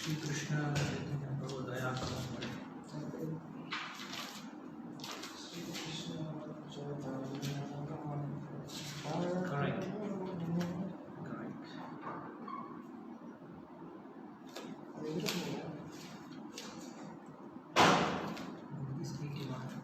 श्री कृष्ण चैतन्य प्रभु दया करो। Correct. This 81.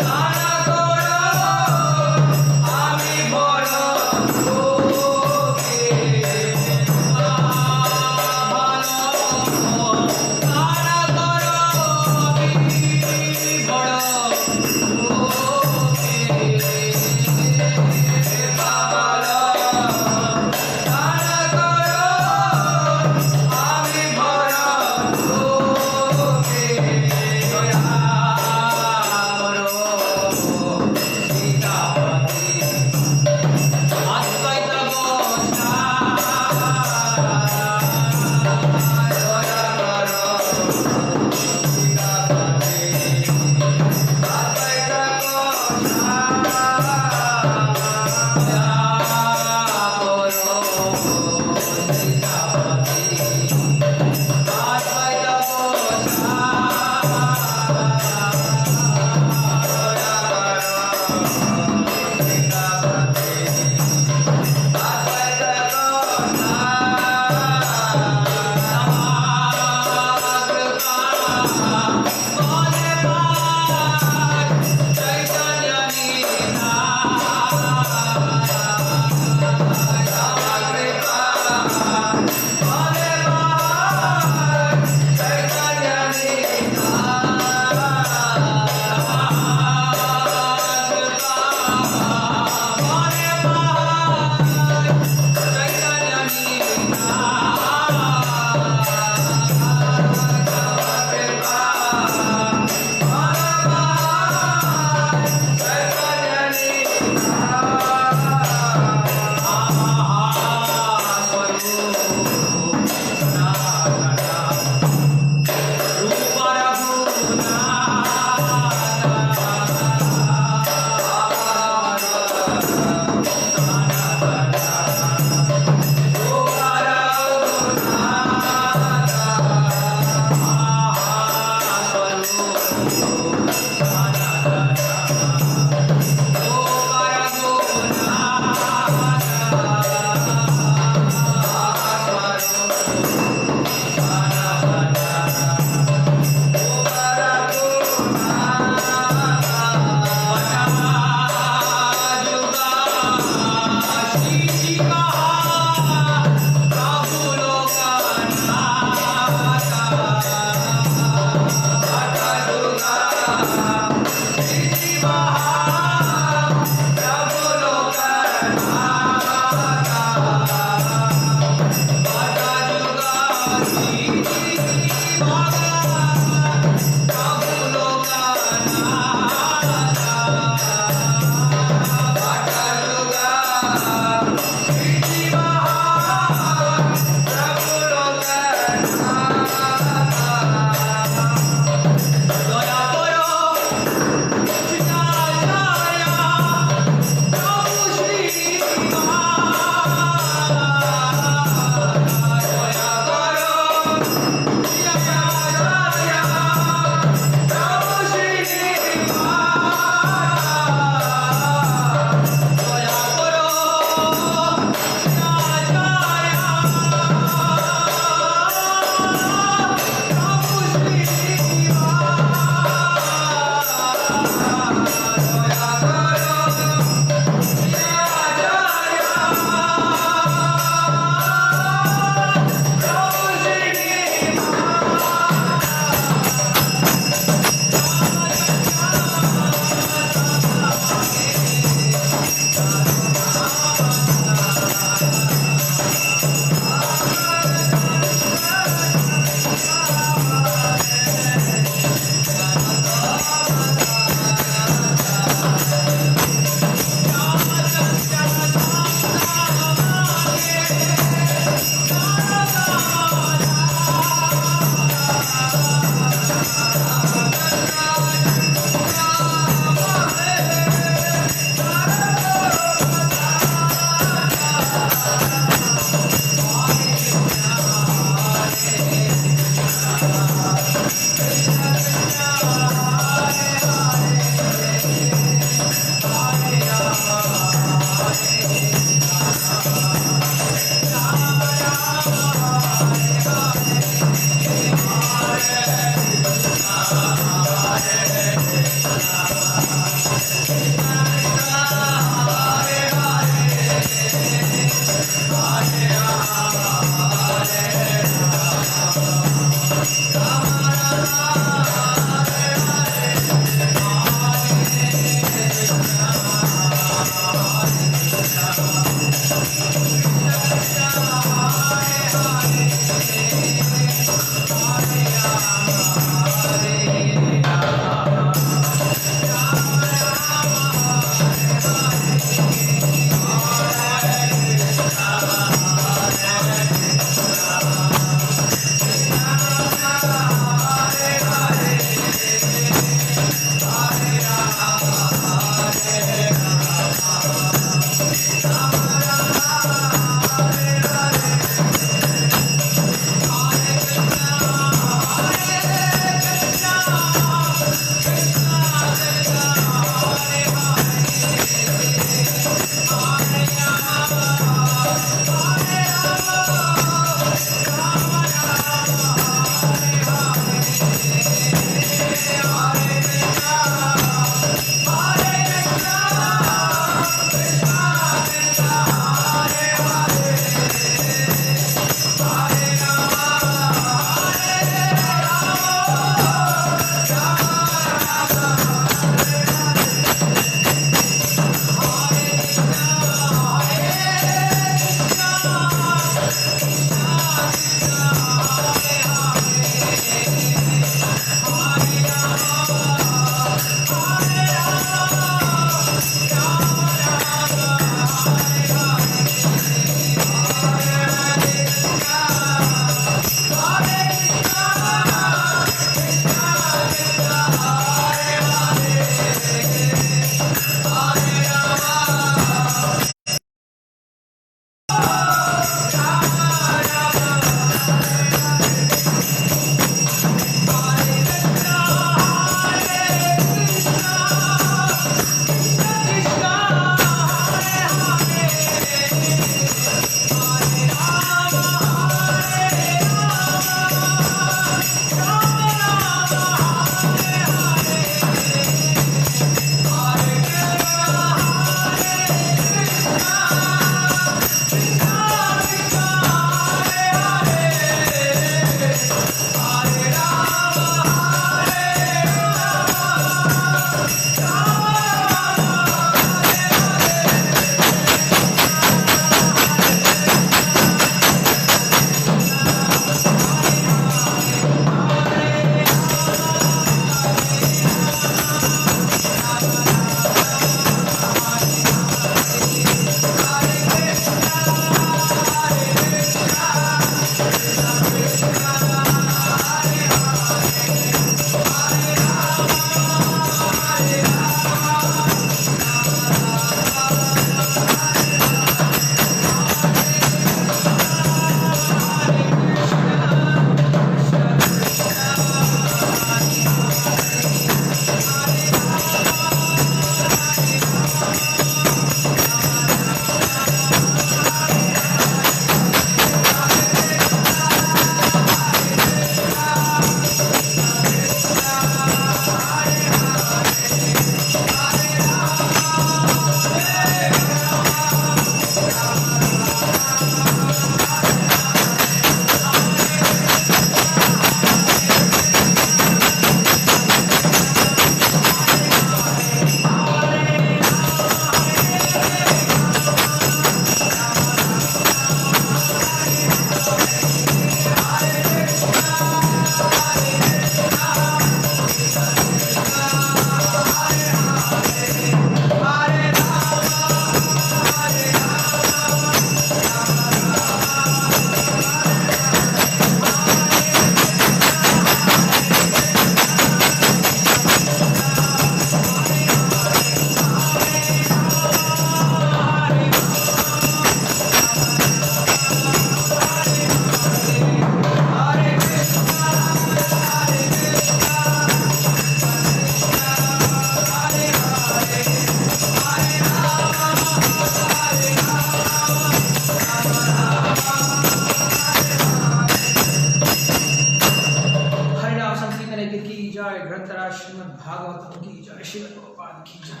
जय, ग्रंथराज श्रीमद् भागवतम की जय, श्रील प्रभुपाद की जय।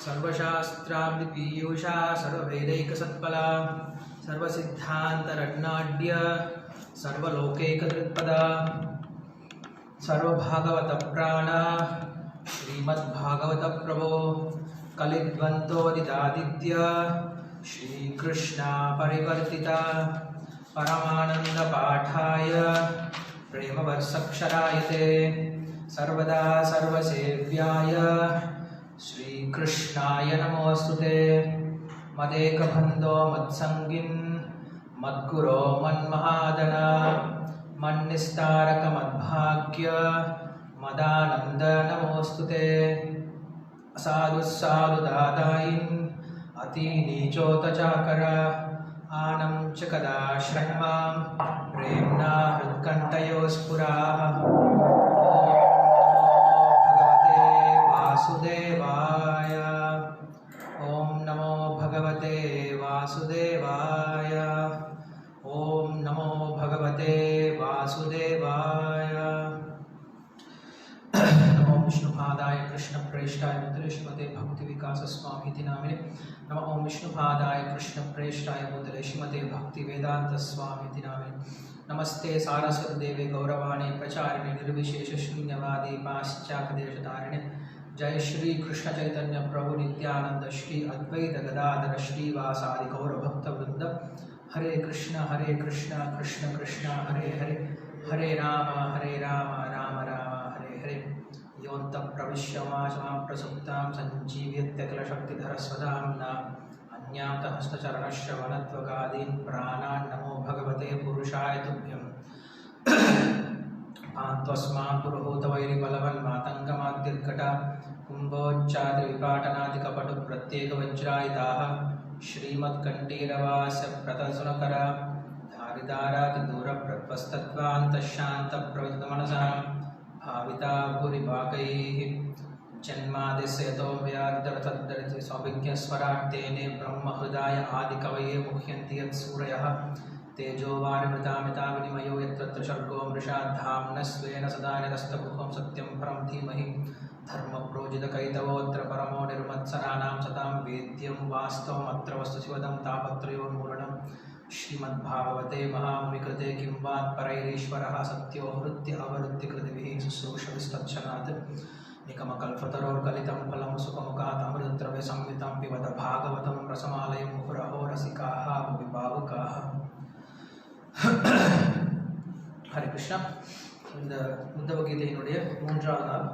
सर्वशास्त्राब्धिपीयूषा सर्ववेदैकसत्फला सर्वसिद्धान्तरत्नाढ्य सर्वलोकैकदृक्पदा सर्वभागवतप्राणा श्रीमद्भागवतप्रभो कलिद्वन्द्वोदितादित्य श्रीकृष्णा परिवर्तिता परमानन्दपाठाय प्रेमवर्षक्षरायते सर्वदा सर्वसेव्याय श्रीकृष्णाय नमोऽस्तुते। मदेकबन्धो मत्सङ्गिन् मद्गुरो मन्महादन मन्निस्तारकमद्भाग्य मदानन्द नमोऽस्तुते। साधुसाधुदादायिन् अतिनीचोतचाकर आनं च कदा शृण्वां प्रेम्णा हृत्कण्ठयोस्फुराः। वासुदेवाय ओम नमो भगवते वासुदेवाय ओम नमो भगवते वासुदेवाय। नमो विष्णुपादाय कृष्णप्रेष्ठाय भूतले श्रीमते भक्ति विकास स्वामीति नामिने। नमो ओम विष्णुपादाय कृष्णप्रेष्ठाय भूतले श्रीमते भक्ति वेदांत स्वामीति नामिने। नमस्ते सारस्वती देवे गौरवाणी प्रचारिणे निर्विशेष शून्यवादी पाश्चात्यदेशतारिणे। जय श्री कृष्ण चैतन्य प्रभु नित्यानंद श्री अद्वैत गदाधर श्रीवासादि गौर भक्त वृंद। हरे कृष्ण कृष्ण कृष्ण हरे हरे, हरे राम राम राम हरे हरे। योऽन्तः प्रविश्य वाचमां प्रसुप्तां सञ्जीव्यत्यखिलशक्तिधर स्वधाम्ना अन्यां हस्तचरणश्रवणत्वगादीन् प्राणान् नमो भगवते पुरुषाय तुभ्यम्। पान्त्वस्मान् पुरुहूतवैरिबलवन्मातङ्गमाद्युर्घटा कुम्भोच्चाद्रिविपाटनादिकपटुप्रत्येकवज्रायुधाः श्रीमत्कण्ठीरवास्य प्रतसुनकरा धारिदारातिदूरप्रत्वस्तत्त्वान्तशान्तप्रवितमनसः भाविता भूरिभागैः जन्मादिस्य यतो व्याधितरतद्धरिति स्वाभिज्ञस्वराट् तेने ब्रह्महृदाय आदिकवये मुह्यन्ति यत्सूरयः तेजोवारिमृतामिता विनिमयो यत्र सर्गो मृषा धाम्नः स्वेन सदा निरस्तगुहं सत्यं परं धीमहि धर्मप्रोजितकैतवोऽत्र परमो निर्मत्सराणां सतां वेद्यं वास्तवमत्र वस्तुशिवदं तापत्रयोन्मूलनं। श्रीमद्भागवते महामुनिकृते किं वा परैरीश्वरः सत्यो हृत्य अवरुद्धिकृतिभिः शुश्रूषविस्तच्छनात् निकमकल्पतरोर्गलितं फलं सुखमुखात् अमृतद्रव्यसंयुतं पिबत भागवतं रसमालयं मुहुरहो रसिकाः भुवि भावुकाः। हरे कृष्णा। இந்த உத்தவ கீதையினுடைய மூன்றாவது நாள்.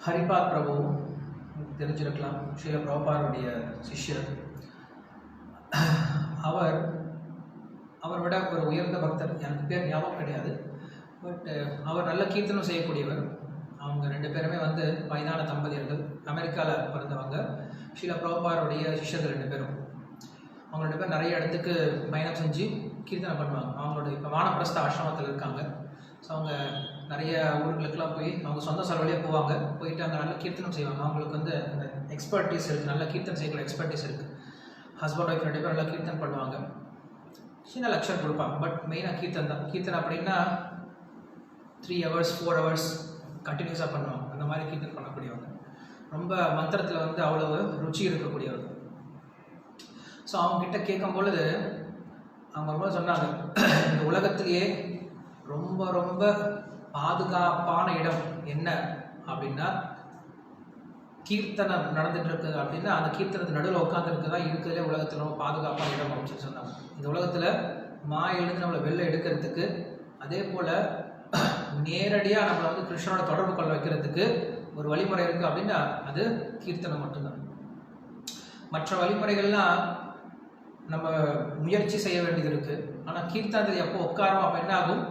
ஹரிபாத் பிரபு தெரிஞ்சிருக்கலாம், ஸ்ரீல பிரபுபாதுடைய சிஷ்யர். அவர் விட ஒரு உயர்ந்த பக்தர், எனக்கு பேர் ஞாபகம் கிடையாது, பட் அவர் நல்ல கீர்த்தனம் செய்யக்கூடியவர். அவங்க ரெண்டு பேருமே வயதான தம்பதியர்கள், அமெரிக்காவில் பிறந்தவங்க. ஸ்ரீல பிரபுபாதுடைய சிஷ்யர்கள் ரெண்டு பேரும். அவங்க ரெண்டு பேரும் நிறைய இடத்துக்கு பயணம் செஞ்சு கீர்த்தனை பண்ணுவாங்க. அவங்களோட இப்போ வானப்பிரஸ்த ஆசிரமத்தில் இருக்காங்க. ஸோ அவங்க நிறைய ஊர்களுக்கெல்லாம் போய் அவங்க சொந்த செலவுலேயே போவாங்க. போயிட்டு அங்கே நல்ல கீர்த்தனம் செய்வாங்க. அவங்களுக்கு அந்த எக்ஸ்பர்டீஸ் இருக்குது, நல்ல கீர்த்தனை செய்யக்கூடிய எக்ஸ்பர்டீஸ் இருக்குது. ஹஸ்பண்ட் ஒய்ஃப் ரெண்டு பேரும் நல்லா கீர்த்தனை பண்ணுவாங்க. சின்ன லெக்சர் கொடுப்பாங்க, பட் மெயினாக கீர்த்தன் தான். கீர்த்தனை அப்படின்னா 3 hours 4 hours கண்டினியூஸாக பண்ணுவாங்க. அந்த மாதிரி கீர்த்தனை பண்ணக்கூடியவங்க. ரொம்ப மந்திரத்தில் அவ்வளவு ருச்சி இருக்கக்கூடியவங்க. ஸோ அவங்கக்கிட்ட கேட்கும் பொழுது அவங்க ரொம்ப சொன்னாங்க, இந்த உலகத்திலேயே ரொம்ப ரொம்ப பாதுகாப்பான இடம் என்ன அப்படின்னா கீர்த்தனம் நடந்துட்டு இருக்கு அப்படின்னா அந்த கீர்த்தனத்து நடுவில் உட்காந்துருக்கு தான் இருக்கிறதுலே உலகத்தில் ரொம்ப பாதுகாப்பான இடம் அப்படின்னு சொல்லி சொன்னாங்க. இந்த உலகத்தில் மாயிலிருந்து நம்மளை வெளில எடுக்கிறதுக்கு, அதே போல் நேரடியாக நம்மளை கிருஷ்ணனோட தொடர்பு கொள்ள வைக்கிறதுக்கு ஒரு வழிமுறை இருக்குது அப்படின்னா அது கீர்த்தனம் மட்டும்தான். மற்ற வழிமுறைகள்லாம் நம்ம முயற்சி செய்ய வேண்டியது இருக்குது. ஆனால் கீர்த்தனத்தில் எப்போ உட்காரோம் அப்போ என்ன ஆகும்,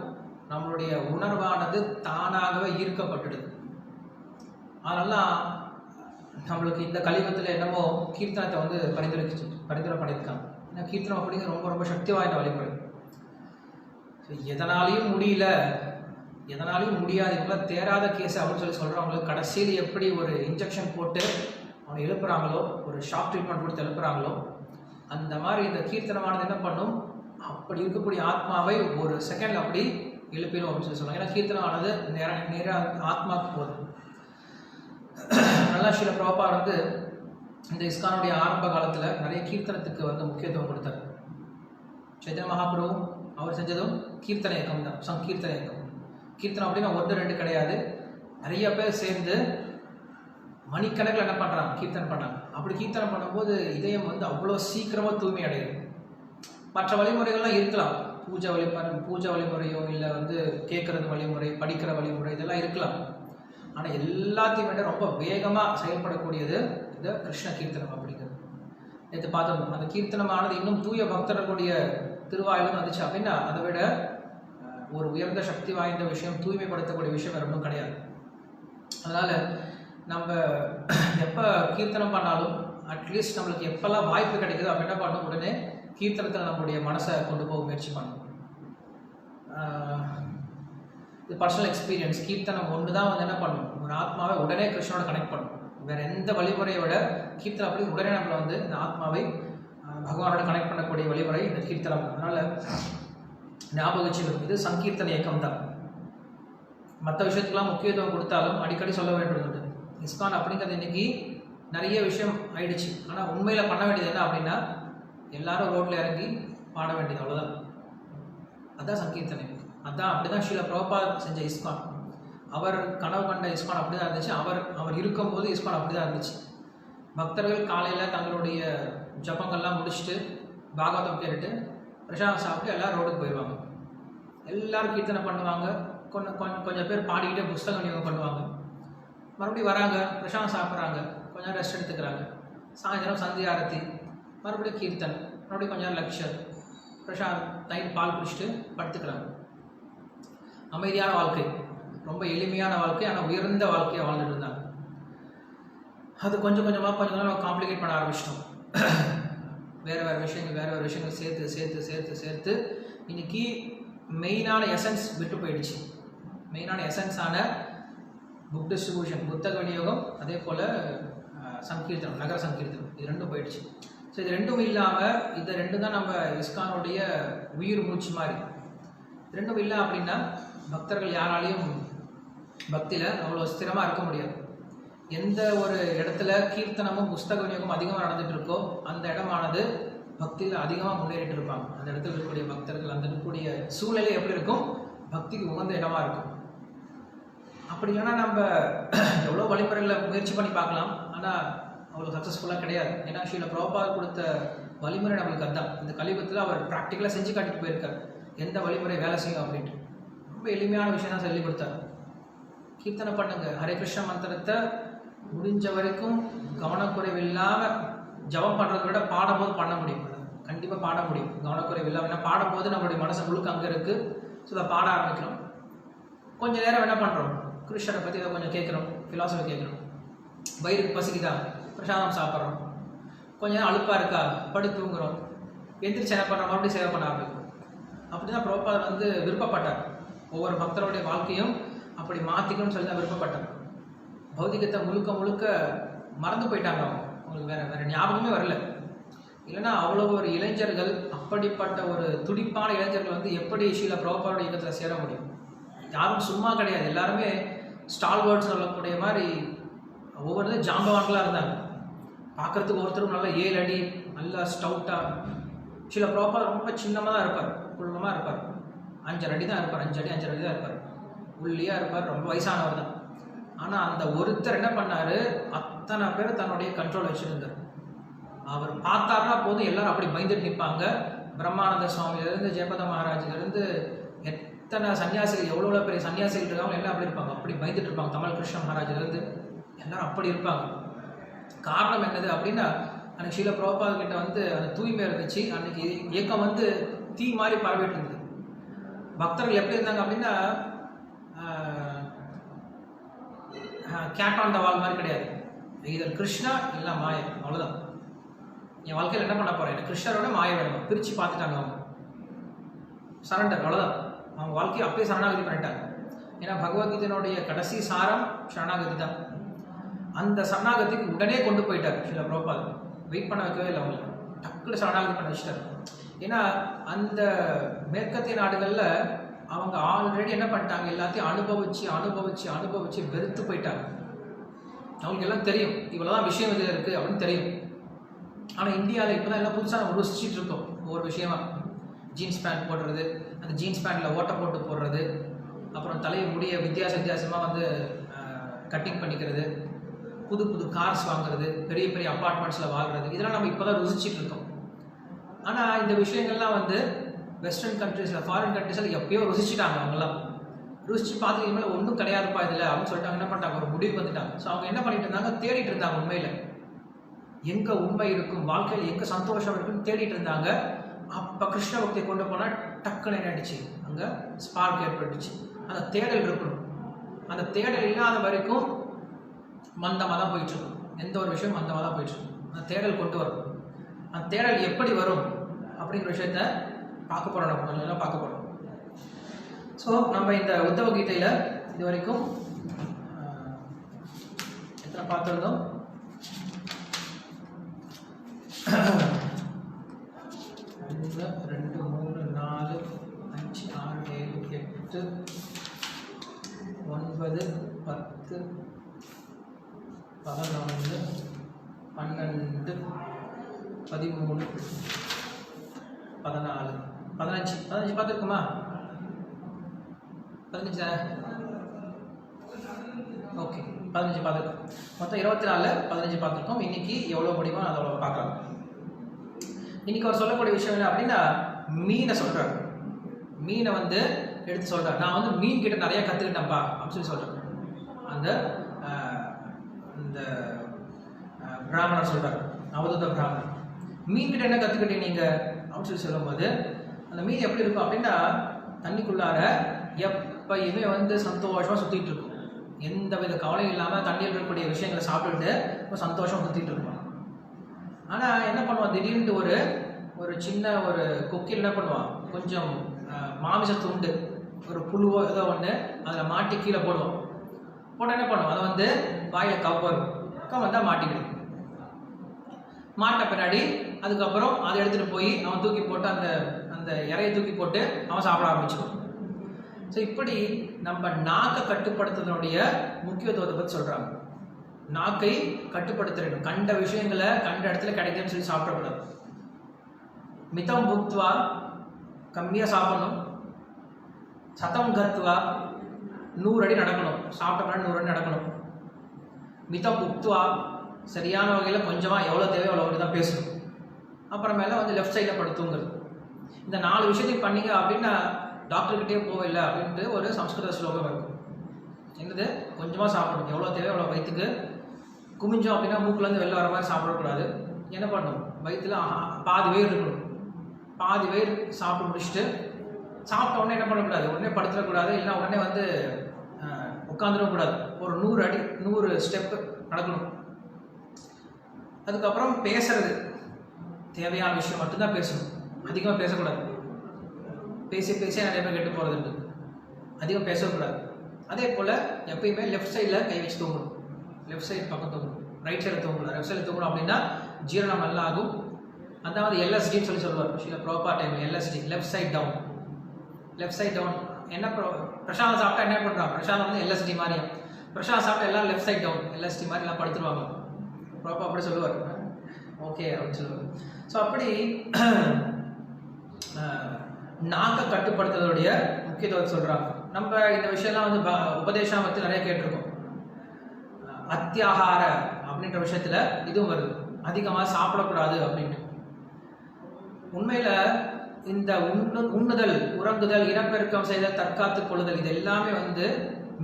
நம்மளுடைய உணர்வானது தானாகவே ஈர்க்கப்பட்டுடுது. அதனால நம்மளுக்கு இந்த கலியுகத்தில் என்னமோ கீர்த்தனத்தை வந்து பரிந்துரை பண்ணியிருக்காங்க. ஏன்னா கீர்த்தனம் அப்படிங்கிற ரொம்ப ரொம்ப சக்தி வாய்ந்த வழிமுறை. எதனாலையும் முடியல, எதனாலையும் முடியாது, இவங்களாம் தேராத கேஸ் அப்படின்னு சொல்கிறவங்களுக்கு கடைசியில் எப்படி ஒரு இன்ஜெக்ஷன் போட்டு அவனை எழுப்புறாங்களோ, ஒரு ஷாக் ட்ரீட்மெண்ட் கொடுத்து எழுப்புறாங்களோ, அந்த மாதிரி இந்த கீர்த்தனமானது என்ன பண்ணும், அப்படி இருக்கக்கூடிய ஆத்மாவை ஒரு செகண்ட் அப்படி எழுப்பிடும் அப்படின்னு சொல்லுவாங்க. ஏன்னா கீர்த்தனமானது நேராக ஆத்மாவுக்கு போகுது. நல்லா ஸ்ரீல பிரபுபாத் வந்து இந்த இஸ்கானுடைய ஆரம்ப காலத்தில் நிறைய கீர்த்தனத்துக்கு வந்து முக்கியத்துவம் கொடுத்தார். சைத்தன்ய மகாபிரபு அவர் செஞ்சதும் கீர்த்தன இயக்கம் தான், சங்கீர்த்தன இயக்கம். கீர்த்தனம் அப்படின்னா 1-2 கிடையாது, நிறைய பேர் சேர்ந்து மணிக்கணக்கில் என்ன பண்ணுறாங்க, கீர்த்தனம் பண்ணாங்க. அப்படி கீர்த்தனம் பண்ணும்போது இதயம் வந்து அவ்வளோ சீக்கிரமாக தூய்மை அடையுது. மற்ற வழிமுறைகள்லாம் இருக்கலாம், பூஜை வழிமுறையோ இல்லை வந்து கேட்குறது வழிமுறை, படிக்கிற வழிமுறை, இதெல்லாம் இருக்கலாம். ஆனால் எல்லாத்தையும் விட ரொம்ப வேகமாக செயல்படக்கூடியது இந்த கிருஷ்ண கீர்த்தனம் அப்படிங்கிறது. நேற்று பார்த்தோம், அந்த கீர்த்தனமானது இன்னும் தூய பக்தர்களுடைய திருவாயிலும் வந்துச்சு அப்படின்னா அதை விட ஒரு உயர்ந்த சக்தி வாய்ந்த விஷயம், தூய்மைப்படுத்தக்கூடிய விஷயம் வேறு ஒன்றும் கிடையாது. அதனால் நம்ம எப்போ கீர்த்தனம் பண்ணாலும் அட்லீஸ்ட் நம்மளுக்கு எப்போல்லாம் வாய்ப்பு கிடைக்குதோ அப்போ என்ன பண்ணணும், உடனே கீர்த்தனத்தில் நம்மளுடைய மனசை கொண்டு போக முயற்சி பண்ணணும். இது பர்சனல் எக்ஸ்பீரியன்ஸ். கீர்த்தனம் ஒன்று தான் வந்து என்ன பண்ணணும், ஒரு ஆத்மாவை உடனே கிருஷ்ணனோட கனெக்ட் பண்ணணும். வேறு எந்த வழிமுறையை விட கீர்த்தனம் அப்படி உடனே நம்மளை வந்து இந்த ஆத்மாவை பகவானோட கனெக்ட் பண்ணக்கூடிய வழிமுறை இந்த கீர்த்தனம். அதனால் ஞாபகம் வச்சுக்கணும், இது சங்கீர்த்தன இயக்கம் தான். மற்ற விஷயத்துக்கெல்லாம் முக்கியத்துவம் கொடுத்தாலும் அடிக்கடி சொல்ல வேண்டியது, இஸ்கான் அப்படிங்கிறது இன்னைக்கு நிறைய விஷயம் ஆயிடுச்சு. ஆனால் உண்மையில் பண்ண வேண்டியது என்ன அப்படின்னா, எல்லாரும் ரோட்டில் இறங்கி பாட வேண்டியது, அவ்வளோதான். அதுதான் சங்கீர்த்தனை. அதான் அப்படிதான் ஸ்ரீல பிரபுபாத் செஞ்ச இஸ்கான். அவர் கனவு கண்ட இஸ்கான் அப்படி தான் இருந்துச்சு. அவர் இருக்கும்போது இஸ்கான் அப்படி தான் இருந்துச்சு. பக்தர்கள் காலையில் தங்களுடைய ஜபங்கள்லாம் முடிச்சுட்டு பாகவதம் கேட்டுட்டு பிரசாதம் சாப்பிட்டு எல்லோரும் ரோடுக்கு போயிடுவாங்க. எல்லோரும் கீர்த்தனை பண்ணுவாங்க, கொஞ்சம் பேர் பாடிக்கிட்டே புஸ்தகம் விநியோகம் பண்ணுவாங்க. மறுபடியும் வராங்க, பிரசாதம் சாப்பிட்றாங்க, கொஞ்சம் ரெஸ்ட் எடுத்துக்கிறாங்க. சாயந்தரம் சந்தியா ஆரத்தி, மறுபடியும் கீர்த்தன், மறுபடியும் கொஞ்சம் லக்ஷர், பிரசாத் நைட் பால் குடிச்சிட்டு படுத்துக்கிறாங்க. அமைதியான வாழ்க்கை, ரொம்ப எளிமையான வாழ்க்கை, ஆனால் உயர்ந்த வாழ்க்கையை வாழ்ந்துட்டு இருந்தாங்க. அது கொஞ்சம் கொஞ்சமாக காம்ப்ளிகேட் பண்ண ஆரம்பிச்சிட்டோம். வேறு விஷயங்கள் சேர்த்து இன்னைக்கு மெயினான எசன்ஸ் விட்டு போயிடுச்சு. மெயினான எசன்ஸான புக் டிஸ்ட்ரிபியூஷன், புத்தக விநியோகம், அதே போல் சங்கீர்த்தனம், நகர சங்கீர்த்தனம், இது ரெண்டும் போயிடுச்சு. ஸோ இது ரெண்டும் இல்லாமல், இது ரெண்டும் தான் நம்ம இஸ்கானுடைய உயிர் மூச்சு மாதிரி. ரெண்டும் இல்லை அப்படின்னா பக்தர்கள் யாராலையும் பக்தியில் அவ்வளோ ஸ்திரமாக இருக்க முடியாது. எந்த ஒரு இடத்துல கீர்த்தனமும் புஸ்தக விநியோகம் அதிகமாக நடந்துகிட்டு இருக்கோ அந்த இடமானது பக்தியில் அதிகமாக முன்னேறிட்டு இருப்பாங்க. அந்த இடத்துல இருக்கக்கூடிய பக்தர்கள், அந்த இருக்கக்கூடிய சூழ்நிலை எப்படி இருக்கும், பக்திக்கு உகந்த இடமா இருக்கும். அப்படி இல்லைன்னா நம்ம எவ்வளோ வழிமுறைகளை முயற்சி பண்ணி பார்க்கலாம், ஆனால் அவ்வளோ சக்ஸஸ்ஃபுல்லாக கிடையாது. ஏன்னா ஸ்ரீல பிரபுபாத் கொடுத்த வழிமுறை நம்மளுக்கு அதுதான். இந்த கலியுகத்தில் அவர் ப்ராக்டிக்கலாக செஞ்சு காட்டிட்டு போயிருக்கார், எந்த வழிமுறை வேலை செய்யும் அப்படின்ட்டு. ரொம்ப எளிமையான விஷயம் தான் சொல்லி கொடுத்தார். கீர்த்தனை பண்ணுங்க, ஹரே கிருஷ்ண மந்திரத்தை முடிஞ்ச வரைக்கும் கவனக்குறைவு இல்லாமல் ஜபம் பண்ணுறதை விட பாடும்போது பண்ண முடியும். கண்டிப்பாக பாட முடியும் கவனக்குறைவு இல்லாமல். ஏன்னா பாடும்போது நம்மளுடைய மனசு முழுக்க அங்கே இருக்குது. ஸோ அதை பாட ஆரம்பிக்கிறோம். கொஞ்சம் நேரம் என்ன பண்ணுறோம், கிருஷ்ணரை பற்றி இதை கொஞ்சம் கேட்குறோம், ஃபிலாசபி கேட்குறோம். வயிறுக்கு பசிக்குதா, பிரசாதம் சாப்பிட்றோம். கொஞ்ச நேரம் அலுப்பாக இருக்கா, படுத்து தூங்குறோம். எந்திரிச்சு என்ன பண்ணுறோம், மறுபடியும் சேவை பண்ண ஆரம்பிக்கும். அப்படி தான் பிரபுபாத் வந்து விருப்பப்பட்டார். ஒவ்வொரு பக்தருடைய வாழ்க்கையும் அப்படி மாற்றிக்கணும்னு சொல்லி தான் விருப்பப்பட்டார். பௌதிகத்தை முழுக்க மறந்து போயிட்டாங்க. அவங்களுக்கு வேறு ஞாபகமே வரல. இல்லைன்னா அவ்வளோ ஒரு இளைஞர்கள், அப்படிப்பட்ட ஒரு துடிப்பான இளைஞர்கள் வந்து எப்படி ஸ்ரீல பிரபுபாதோட இயக்கத்தில் சேர முடியும்? யாரும் சும்மா கிடையாது. எல்லாருமே ஸ்டால் வேர்ட்ஸ் சொல்லக்கூடிய மாதிரி ஒவ்வொரு ஜாம்பவான்களாக இருந்தாங்க. பார்க்குறதுக்கு ஒருத்தரும் நல்லா 7 அடி, நல்லா ஸ்டவுட்டாக. ஸ்ரீல பிரபுபாத் ரொம்ப சின்னமாக தான் இருப்பார், குள்ளமாக இருப்பார். 5 அடி தான் இருப்பார், 5 அடி தான் இருப்பார். உள்ளியாக இருப்பார், ரொம்ப வயசானவர் தான். ஆனால் அந்த ஒருத்தர் என்ன பண்ணார், அத்தனை பேர் தன்னுடைய கண்ட்ரோல் வச்சுருந்தார். அவர் பார்த்தாருன்னா போதும் எல்லாரும் அப்படி பயந்துட்டு நிற்பாங்க. பிரம்மானந்த சுவாமியிலேருந்து ஜெயபத மகாராஜிலேருந்து எத்தனை சன்னியாசிகள், எவ்வளோ பெரிய சன்னியாசிகள் இருக்காங்க, எல்லாம் அப்படி இருப்பாங்க, அப்படி பயந்துட்டு இருப்பாங்க. தமிழ் கிருஷ்ண மகாராஜிலேருந்து எல்லாரும் அப்படி இருப்பாங்க. காரணம் என்னது அப்படின்னா, அன்றைக்கி ஸ்ரீல பிரபுபாத கிட்ட வந்து அந்த தூய்மை இருந்துச்சு. அன்றைக்கி இயக்கம் வந்து தீ மாதிரி பரவிட்டு இருந்தது. பக்தர்கள் எப்படி இருந்தாங்க அப்படின்னா கேட் ஆன் த வால் மாதிரி கிடையாது. இதில் கிருஷ்ணா இல்லை மாயை, அவ்வளோதான். என் வாழ்க்கையில் என்ன பண்ண போகிறேன், எனக்கு கிருஷ்ணரோட மாயை வேணும் பிரித்து பார்த்துட்டாங்க. அவங்க சரண்டர், அவ்வளோதான். அவங்க வாழ்க்கையை அப்படியே சரணாகதி பண்ணிட்டாங்க. ஏன்னா பகவத்கீதையினுடைய கடைசி சாரம் சரணாகதி தான். அந்த சரணாகதிக்கு உடனே கொண்டு போயிட்டார் ஸ்ரீல பிரபுபாத். வெயிட் பண்ண வைக்கவே இல்லை, அவங்களுக்கு டக்குனு சரணாகதி பண்ண வச்சுட்டார். ஏன்னா அந்த மேற்கத்திய நாடுகளில் அவங்க ஆல்ரெடி என்ன பண்ணிட்டாங்க, எல்லாத்தையும் அனுபவிச்சு அனுபவிச்சு அனுபவிச்சு வெறுத்து போயிட்டாங்க. அவங்களுக்கு எல்லாம் தெரியும் இவ்வளோதான் விஷயம் இது இருக்குது அப்படின்னு தெரியும். ஆனால் இந்தியாவில் இப்போ தான் எல்லாம் புதுசாக நம்ம ருசிச்சுட்டு இருக்கோம். ஒவ்வொரு விஷயமா ஜீன்ஸ் பேண்ட் போடுறது, அந்த ஜீன்ஸ் பேண்ட்டில் ஓட்டை போட்டு போடுறது, அப்புறம் தலையை முடிய வித்தியாசமாக வந்து கட்டிங் பண்ணிக்கிறது, புது புது கார்ஸ் வாங்குறது, பெரிய பெரிய அப்பார்ட்மெண்ட்ஸில் வாழ்கிறது, இதெல்லாம் நம்ம இப்போ தான் ருசிச்சுட்டு இருக்கோம். ஆனால் இந்த விஷயங்கள்லாம் வந்து வெஸ்டர்ன் கண்ட்ரீஸில், ஃபாரின் கண்ட்ரீஸில் எப்பயோ ருசிச்சுட்டாங்க. அவங்கெல்லாம் ருசிச்சு பார்த்துட்டு இனிமேல் ஒன்றும் கிடையாதுப்பா இதில் அப்படின்னு சொல்லிட்டு என்ன பண்ணிட்டாங்க, ஒரு முடிவுக்கு வந்துட்டாங்க. ஸோ அவங்க என்ன பண்ணிட்டு இருந்தாங்க, தேடிட்டு இருந்தாங்க உண்மையில் எங்கே உண்மை இருக்கும், வாழ்க்கையில் எங்கே சந்தோஷம் இருக்குன்னு தேடிட்டு இருந்தாங்க. அப்போ கிருஷ்ண பக்தியை கொண்டு போனால் டக்குன்னு என்ன ஆயிடுச்சு, அங்கே ஸ்பார்க் ஏற்பட்டுச்சு. அந்த தேடல் இருக்கணும். அந்த தேடல் இல்லாத வரைக்கும் மந்தமாக தான் போயிட்டுருக்கும். எந்த ஒரு விஷயம் மந்தமாக தான் போயிட்டுருக்கும். அந்த தேடல் கொண்டு வரும். அந்த தேடல் எப்படி வரும் அப்படிங்கிற விஷயத்த பார்க்க போகிறோம். நம்ம கொஞ்சம் நல்லா பார்க்க போகிறோம். ஸோ நம்ம இந்த உத்தவ கீதையில் இது வரைக்கும் எத்தனை பார்த்துருந்தோம், 2, 3, 4, 5, 6, 7, 8, 9, 10, 11, 12, 13, 14, 15 பார்த்துருக்குமா? 15 ஓகே, 15 பார்த்துருக்கோம். மொத்தம் 24, 15 பார்த்துருக்கோம். இன்னைக்கு எவ்வளோ முடியுமோ அதை அவ்வளோ பார்க்கலாம். இன்னைக்கு அவர் சொல்லக்கூடிய விஷயம் என்ன அப்படின்னா, மீனை சொல்கிறார். மீனை வந்து எடுத்து சொல்கிறார். நான் வந்து மீன் கிட்ட நிறைய கற்றுக்கிட்டேன்ப்பா அப்படின்னு சொல்லி சொல்கிறேன். அந்த பிராமணர் சொல்கிறார், அவதூத பிராமணர். மீன் கிட்ட என்ன கற்றுக்கிட்டீங்க நீங்கள் அப்படின்னு சொல்லி சொல்லும்போது, அந்த மீன் எப்படி இருக்கும் அப்படின்னா, தண்ணிக்குள்ளார எப்பயுமே வந்து சந்தோஷமாக சுற்றிட்டு இருக்கும். எந்த வித கவலையும் இல்லாமல் தண்ணியில் இருக்கக்கூடிய விஷயங்களை சாப்பிட்டுட்டு ரொம்ப சந்தோஷமாக சுற்றிட்டு இருக்கும். ஆனால் என்ன பண்ணுவான், திடீர்னு ஒரு சின்ன ஒரு கொக்கில் என்ன பண்ணுவான், கொஞ்சம் மாமிச துண்டு, ஒரு புழுவோ ஏதோ ஒன்று அதில் மாட்டி கீழே போடுவோம். போட்டால் என்ன பண்ணுவோம், அதை வந்து வாயில் கவரும் வந்தால் மாட்டிக்கிடும். மாட்ட பின்னாடி அதுக்கப்புறம் அதை எடுத்துகிட்டு போய் அவன் தூக்கி போட்டு அந்த இறையை தூக்கி போட்டு அவன் சாப்பிட ஆரம்பிச்சுக்கும். ஸோ இப்படி நம்ம நாக்கை கட்டுப்படுத்துறதுனுடைய முக்கியத்துவத்தை பற்றி சொல்கிறாங்க. நாக்கை கட்டுப்படுத்தணும். கண்ட விஷயங்களை கண்ட இடத்துல கிடைக்குதுன்னு சொல்லி சாப்பிடக்கூடாது. மிதம் புக்துவா, கம்மியாக சாப்பிடணும். சதம் கத்துவா, 100 அடி நடக்கணும். சாப்பிட்ட பின்னாடி 100 அடி நடக்கணும். மிதம் புக்துவா, சரியான வகையில் கொஞ்சமாக எவ்வளோ தேவையோ அவ்வளோ தான் பேசணும். அப்புறமேல வந்து லெஃப்ட் சைடில் படுத்துங்கிறது. இந்த 4 விஷயத்தையும் பண்ணீங்க அப்படின்னா டாக்டர்கிட்டே போவில்லை அப்படின்ட்டு ஒரு சம்ஸ்கிருத ஸ்லோகம் இருக்கும். என்னது, கொஞ்சமாக சாப்பிடணும், எவ்வளோ தேவையோ அவ்வளோ. வயிற்றுக்கு குமிஞ்சோம் அப்படின்னா மூக்குலேருந்து வெளில வர மாதிரி சாப்பிடக்கூடாது. என்ன பண்ணணும், வயிற்றில் பாதி வயிறு இருக்கணும். பாதி வயிறு சாப்பிட்டு முடிச்சுட்டு சாப்பிட்ட உடனே என்ன பண்ணக்கூடாது, உடனே படுத்துடக்கூடாது, இல்லைன்னா உடனே வந்து உட்காந்துடக்கூடாது. ஒரு 100 அடி 100 ஸ்டெப்பு நடக்கணும். அதுக்கப்புறம் பேசுறது, தேவையான விஷயம் மட்டும்தான் பேசணும். அதிகமாக பேசக்கூடாது. பேசி நிறைய பேர் கெட்டு போகிறது, அதிகம் பேசக்கூடாது. அதே போல் எப்பயுமே லெஃப்ட் சைடில் கை வச்சு தூங்கணும். லெஃப்ட் சைடு பக்கம் தூங்கணும், ரைட் சைடில் தூங்கணும். லெஃப்ட் சைடில் தூங்கணும் அப்படின்னா ஜீரணம் நல்லா ஆகும். அதாவது எல்எஸ்டின்னு சொல்லி சொல்லுவார் Srila proper time. LST, left side down. Left side down என்ன பிரசாதம் சாப்பிட்டா என்ன பண்ணுறாங்க, பிரசாதம் வந்து எல்எஸ்டி மாதிரியா. பிரசாதம் சாப்பிட்டா எல்லாம் லெஃப்ட் சைட் டவுன், எல்எஸ்டி மாதிரி எல்லாம் படுத்துருவாங்க. ப்ராப்பர் அப்படி சொல்லுவார். ஓகே அப்படின்னு சொல்லுவார். ஸோ அப்படி நாக்கை கட்டுப்படுத்துறதுடைய முக்கியத்துவத்தை சொல்கிறாங்க. நம்ம இந்த விஷயம்லாம் வந்து உபதேசம் பற்றி நிறைய கேட்டிருக்கோம். அத்தியாகார அப்படின்ற விஷயத்தில் இதுவும் வருது, அதிகமாக சாப்பிடக்கூடாது அப்படின்ட்டு. உண்மையில் இந்த உண்ணுதல், உறங்குதல், இனப்பெருக்கம் செய்தல், தற்காத்துக் கொள்ளுதல், இது எல்லாமே வந்து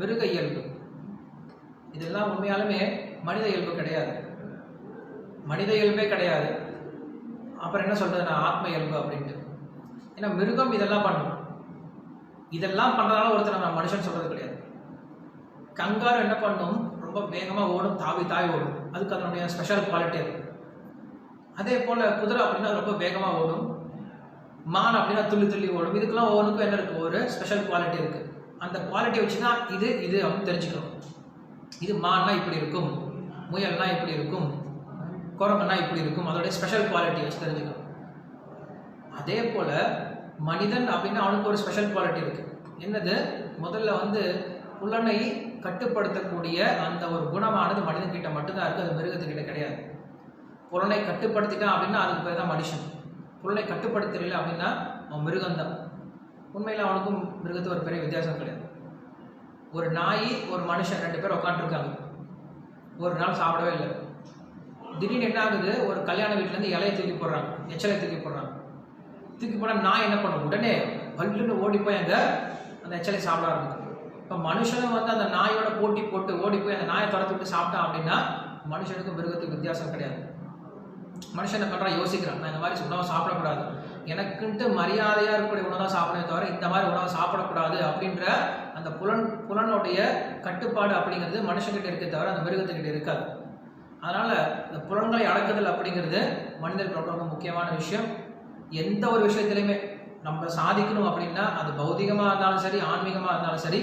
மிருக இயல்பு. இதெல்லாம் உண்மையாலுமே மனித இயல்பு கிடையாது. மனித இயல்பே கிடையாது, அப்புறம் என்ன சொல்றது நான் ஆத்ம இயல்பு அப்படின்ட்டு. ஏன்னா மிருகம் இதெல்லாம் பண்ணும், இதெல்லாம் பண்றதால ஒருத்தர் நான் மனுஷன் சொல்றது கிடையாது. கங்காரு என்ன பண்ணும், ரொம்ப வேகமாக ஓடும், தாவி ஓடும், அதுக்கு அதனுடைய ஸ்பெஷல் குவாலிட்டி இருக்கு. அதே போல குதிரை அப்படின்னா ரொம்ப வேகமாக ஓடும், மான் அப்படின்னா துள்ளி ஓடும். இதுக்கெல்லாம் ஒவ்வொன்றுக்கும் என்ன இருக்குது, ஒரு ஸ்பெஷல் குவாலிட்டி இருக்குது. அந்த குவாலிட்டி வச்சு தான் இது அப்படின்னு தெரிஞ்சுக்கணும். இது மான்னா இப்படி இருக்கும், முயல்னா இப்படி இருக்கும், குரங்குன்னா இப்படி இருக்கும், அதோடைய ஸ்பெஷல் குவாலிட்டி வச்சு தெரிஞ்சுக்கணும். அதே போல் மனிதன் அப்படின்னா அவனுக்கு ஒரு ஸ்பெஷல் குவாலிட்டி இருக்குது. என்னது, முதல்ல புலனை கட்டுப்படுத்தக்கூடிய அந்த ஒரு குணமானது மனிதன்கிட்ட மட்டும்தான் இருக்குது, அது மிருகத்துக்கிட்ட கிடையாது. புலனை கட்டுப்படுத்திட்டான் அப்படின்னா அதுக்கு பேர் தான் மனுஷன். புலனை கட்டுப்படுத்தல அப்படின்னா அவன் மிருகம்தான். உண்மையில் அவனுக்கும் மிருகத்துக்கு ஒரு பெரிய வித்தியாசம் கிடையாது. ஒரு நாய் ஒரு மனுஷன் 2 பேர் உட்காந்துருக்காங்க, ஒரு நாள் சாப்பிடவே இல்லை. திடீர்னு என்ன ஆகுது, ஒரு கல்யாண வீட்டிலேருந்து இலையை தூக்கி போடுறாங்க, எச்சலை தூக்கி போடுறாங்க. தூக்கி போனால் நாய் என்ன பண்ணும், உடனே பல்லுன்னு ஓடி போய் அந்த எச்சலை சாப்பிட ஆரம்பிக்கும். இப்போ மனுஷனும் அந்த நாயோட போட்டி போட்டு ஓடி போய் அந்த நாயை துரத்து விட்டு சாப்பிட்டான் அப்படின்னா மனுஷனுக்கும் மிருகத்துக்கு வித்தியாசம் கிடையாது. மனுஷன் என்ன பண்ணுறான், யோசிக்கிறான், நான் இந்த மாதிரி உணவை சாப்பிடக்கூடாது, எனக்குன்ட்டு மரியாதையாக இருக்கக்கூடிய உணவை தான் சாப்பிடவே தவிர இந்த மாதிரி உணவை சாப்பிடக்கூடாது அப்படின்ற அந்த புலனுடைய கட்டுப்பாடு அப்படிங்கிறது மனுஷன்கிட்ட இருக்கே தவிர அந்த மிருகத்துக்கிட்ட இருக்காது. அதனால் இந்த புலன்களை அடக்குதல் அப்படிங்கிறது மனிதர்களுக்கு ரொம்ப ரொம்ப முக்கியமான விஷயம். எந்த ஒரு விஷயத்துலையுமே நம்ம சாதிக்கணும் அப்படின்னா, அது பௌதிகமாக இருந்தாலும் சரி, ஆன்மீகமாக இருந்தாலும் சரி,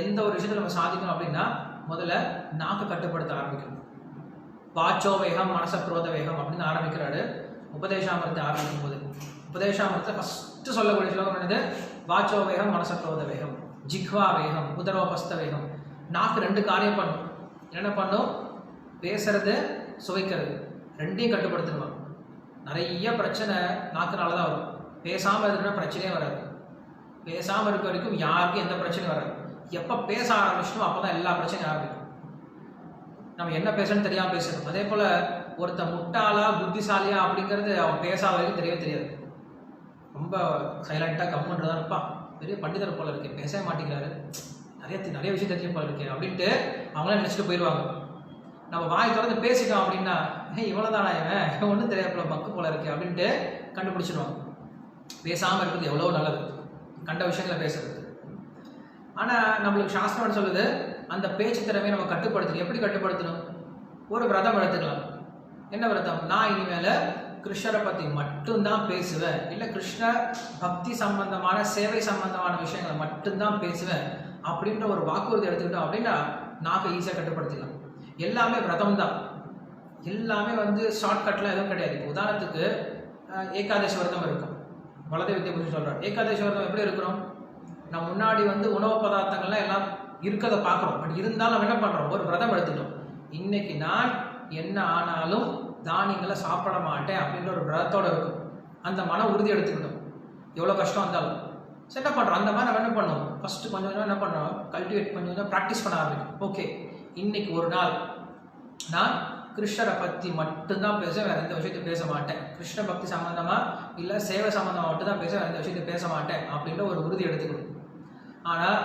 எந்த ஒரு விஷயத்தில் நம்ம சாதிக்கணும் அப்படின்னா முதல்ல நாக்கு கட்டுப்படுத்த ஆரம்பிக்கணும். வாச்சோ வேகம் மனச குரோத வேகம் அப்படின்னு ஆரம்பிக்கிறாரு உபதேசாமிரத்தை ஆரம்பிக்கும் போது. உபதேசாமிரத்தை ஃபஸ்ட்டு சொல்லக்கூடிய ஸ்லோகம் என்னது, வாச்சோ வேகம் மனச குரோத வேகம், ஜிக்வா வேகம், உதரோபஸ்த வேகம். நாக்கு 2 காரியம் பண்ணும். என்ன பண்ணும், பேசுறது சுவைக்கிறது, 2ஐயும் கட்டுப்படுத்தணும். நிறைய பிரச்சனை நாக்குனால தான் வரும். பேசாமல் இருக்கிற பிரச்சனையே வராது. பேசாமல் இருக்க வரைக்கும் யாருக்கும் எந்த பிரச்சனையும் வராது. எப்போ பேச ஆரம்பிச்சோம் அப்போ தான் எல்லா பிரச்சனையும் ஆரம்பிக்கும். நம்ம என்ன பேசணும்னு தெரியாமல் பேசணும். அதே போல் ஒருத்த முட்டாளா புத்திசாலியா அப்படிங்கிறது அவன் பேசாத வரைக்கும் தெரியவே தெரியாது. ரொம்ப சைலண்ட்டாக கம்முன்றதான் இருப்பான், பெரிய பண்டிதர் போல இருக்கேன், பேசவே மாட்டேங்கிறாரு, நிறைய விஷயம் தெரிஞ்ச போல இருக்கேன் அப்படின்ட்டு அவங்களாம் நினச்சிட்டு போயிடுவாங்க. நம்ம வாய் திறந்து பேசிட்டோம் அப்படின்னா இவ்வளோதானா இவன் ஒன்றும் தெரியாது போல மக்கு போல இருக்கேன் அப்படின்ட்டு கண்டுபிடிச்சிடுவாங்க. பேசாமல் இருக்கிறது எவ்வளோ நல்லது, கண்ட விஷயங்களை பேசுறது. ஆனால் நம்மளுக்கு சாஸ்திரம் சொல்லுது, அந்த பேச்சு திறமையை நம்ம கட்டுப்படுத்தணும். எப்படி கட்டுப்படுத்தணும், ஒரு விரதம் எடுத்துக்கலாம். என்ன விரதம், நான் இனிமேல் கிருஷ்ணரை பற்றி மட்டும்தான் பேசுவேன், இல்லை கிருஷ்ண பக்தி சம்பந்தமான சேவை சம்பந்தமான விஷயங்களை மட்டும்தான் பேசுவேன் அப்படின்ற ஒரு வாக்குறுதி எடுத்துக்கிட்டோம் அப்படின்னா நாக்கு ஈஸியாக கட்டுப்படுத்திக்கலாம். எல்லாமே விரதம் தான், எல்லாமே ஷார்ட்கட்லாம் எதுவும் கிடையாது. இப்போ உதாரணத்துக்கு ஏகாதசி விரதம் இருக்கும், வலதை வித்தியை பற்றி சொல்கிறார். ஏகாதசி விரதம் எப்படி இருக்கிறோம், நம்ம முன்னாடி உணவு பதார்த்தங்கள்லாம் எல்லாம் இருக்கிறத பார்க்குறோம். பட் இருந்தாலும் நம்ம என்ன பண்ணுறோம், ஒரு விரதம் எடுத்துட்டோம், இன்னைக்கு நான் என்ன ஆனாலும் தானியங்களை சாப்பிட மாட்டேன் அப்படின்ற ஒரு விரதத்தோடு இருக்கும். அந்த மன உறுதி எடுத்துக்கிட்டோம், எவ்வளோ கஷ்டம் இருந்தாலும். சரி என்ன பண்ணுறோம், அந்த மாதிரி நம்ம என்ன பண்ணுவோம், ஃபஸ்ட்டு கொஞ்சம் கொஞ்சம் என்ன பண்ணுறோம், கல்டிவேட் கொஞ்சம் ப்ராக்டிஸ் பண்ண ஆரம்பிக்கும். ஓகே, இன்னைக்கு ஒரு நாள் நான் கிருஷ்ணரை பற்றி மட்டும்தான் பேசுவேன், வேறு எந்த விஷயத்தையும் பேச மாட்டேன், கிருஷ்ண பக்தி சம்மந்தமாக இல்லை சேவை சம்மந்தமாக மட்டும்தான் பேசுவேன், வேறு எந்த விஷயத்தையும் பேச மாட்டேன் அப்படின்ற ஒரு உறுதி எடுத்துக்கணும். ஆனால்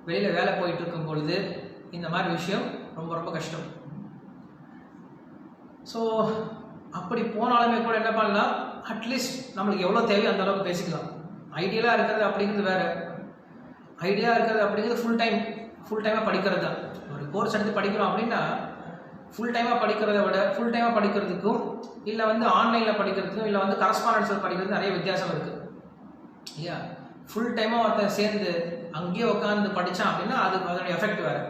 வெளியில் வேலை போயிட்டு இருக்கும் பொழுது இந்த மாதிரி விஷயம் ரொம்ப ரொம்ப கஷ்டம். ஸோ அப்படி போனாலுமே கூட என்ன பண்ணலாம், அட்லீஸ்ட் நம்மளுக்கு எவ்வளோ தேவையோ அந்த அளவுக்கு பேசிக்கலாம். ஐடியலாக இருக்கிறது அப்படிங்கிறது வேறு, ஐடியா இருக்கிறது அப்படிங்கிறது ஃபுல் டைமாக படிக்கிறது தான். ஒரு கோர்ஸ் எடுத்து படிக்கிறோம் அப்படின்னா ஃபுல் டைமாக படிக்கிறத விட ஃபுல் டைமாக படிக்கிறதுக்கும் இல்லை ஆன்லைனில் படிக்கிறதுக்கும் இல்லை கரஸ்பாண்டன்ஸில் படிக்கிறது நிறைய வித்தியாசம் இருக்குது இல்லையா. ஃபுல் டைமாக ஒருத்தர் சேர்ந்து அங்கேயே உட்காந்து படித்தான் அப்படின்னா அதுக்கு அதோடைய எஃபெக்ட் வேறு.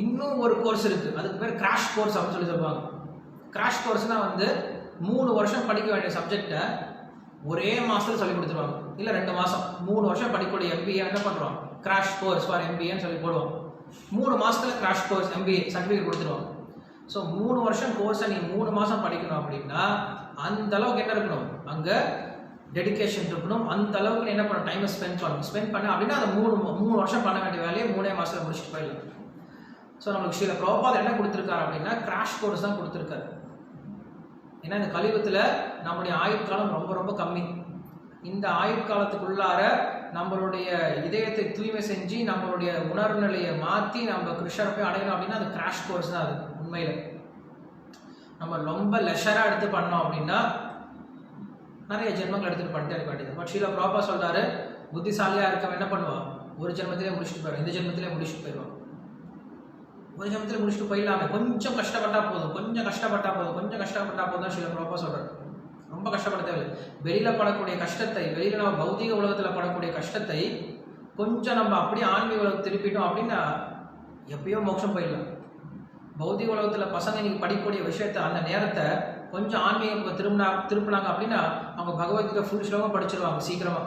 இன்னும் ஒரு கோர்ஸ் இருக்குது, அதுக்கு பேர் கிராஷ் கோர்ஸ் அப்படின்னு சொல்லுவாங்க. கிராஷ் கோர்ஸ்னால் 3 வருஷம் படிக்க வேண்டிய சப்ஜெக்டை ஒரே மாதத்தில் சொல்லி கொடுத்துருவாங்க, இல்லை 2 மாதம். 3 வருஷம் படிக்கக்கூடிய MBA என்ன பண்ணுறோம், கிராஷ் கோர்ஸ் ஃபார் MBAன்னு சொல்லி போடுவோம். 3 மாதத்தில் கிராஷ் கோர்ஸ் MBA சர்டிஃபிகேட் கொடுத்துருவாங்க. ஸோ 3 வருஷம் கோர்ஸை நீ 3 மாதம் படிக்கணும் அப்படின்னா அந்த அளவுக்கு என்ன இருக்கணும், அங்கே டெடிக்கேஷன் இருக்கணும். அந்த அளவுக்கு என்ன பண்ணணும், டைமை ஸ்பெண்ட் பண்ண அப்படின்னா அந்த 3 வருஷம் பண்ண வேண்டிய வேலையை 3 மாதத்தில் முடிச்சுட்டு போயிடலாம். ஸோ நம்மளுக்கு ஸ்ரீல பிரபுபாத் என்ன கொடுத்துருக்காரு அப்படின்னா கிராஷ் கோர்ஸ் தான் கொடுத்துருக்காரு. ஏன்னா இந்த கலியுகத்தில் நம்மளுடைய ஆயுட்காலம் ரொம்ப ரொம்ப கம்மி. இந்த ஆயுட்காலத்துக்குள்ளார நம்மளுடைய இதயத்தை தூய்மை செஞ்சு நம்மளுடைய உணர்வு நிலையை மாற்றி நம்ம கிருஷ்ணரை போய் அடையணும் அப்படின்னா அது கிராஷ் கோர்ஸ் தான். அது உண்மையில் நம்ம ரொம்ப லெஷராக எடுத்து பண்ணோம் அப்படின்னா நிறைய ஜென்மங்கள் எடுத்துகிட்டு பண்ணிட்டே இருக்க வேண்டியது. பட் ஷீலா ப்ராப்பா சொல்கிறாரு, புத்திசாலியாக இருக்கவன் என்ன பண்ணுவான், ஒரு ஜென்மத்திலே முடிச்சுட்டு போயிடுவான், இந்த ஜென்மத்திலே முடிச்சுட்டு போயிடுவான். ஒரு ஜென்மத்திலே முடிச்சுட்டு போயிடலாமே, கொஞ்சம் கஷ்டப்பட்டா போதும், கொஞ்சம் கஷ்டப்பட்டா போதும் ஷீலா ப்ராப்பா சொல்கிறார். ரொம்ப கஷ்டப்பட தேவையில்லை. வெளியில் படக்கூடிய கஷ்டத்தை, வெளியில் நம்ம பௌதிக உலகத்தில் படக்கூடிய கஷ்டத்தை கொஞ்சம் நம்ம அப்படியே ஆன்மீக உலகம் திருப்பிட்டோம் அப்படின்னா எப்பயோ மோட்சம் போயிடலாம். பௌதிக உலகத்தில் பசங்க இன்னைக்கு படிக்கக்கூடிய விஷயத்த அந்த நேரத்தை கொஞ்சம் ஆன்மீக திருப்பினாங்க அப்படின்னா அவங்க பகவத்கீதை ஃபுல் ஸ்லோகம் படிச்சிருவாங்க சீக்கிரமாக.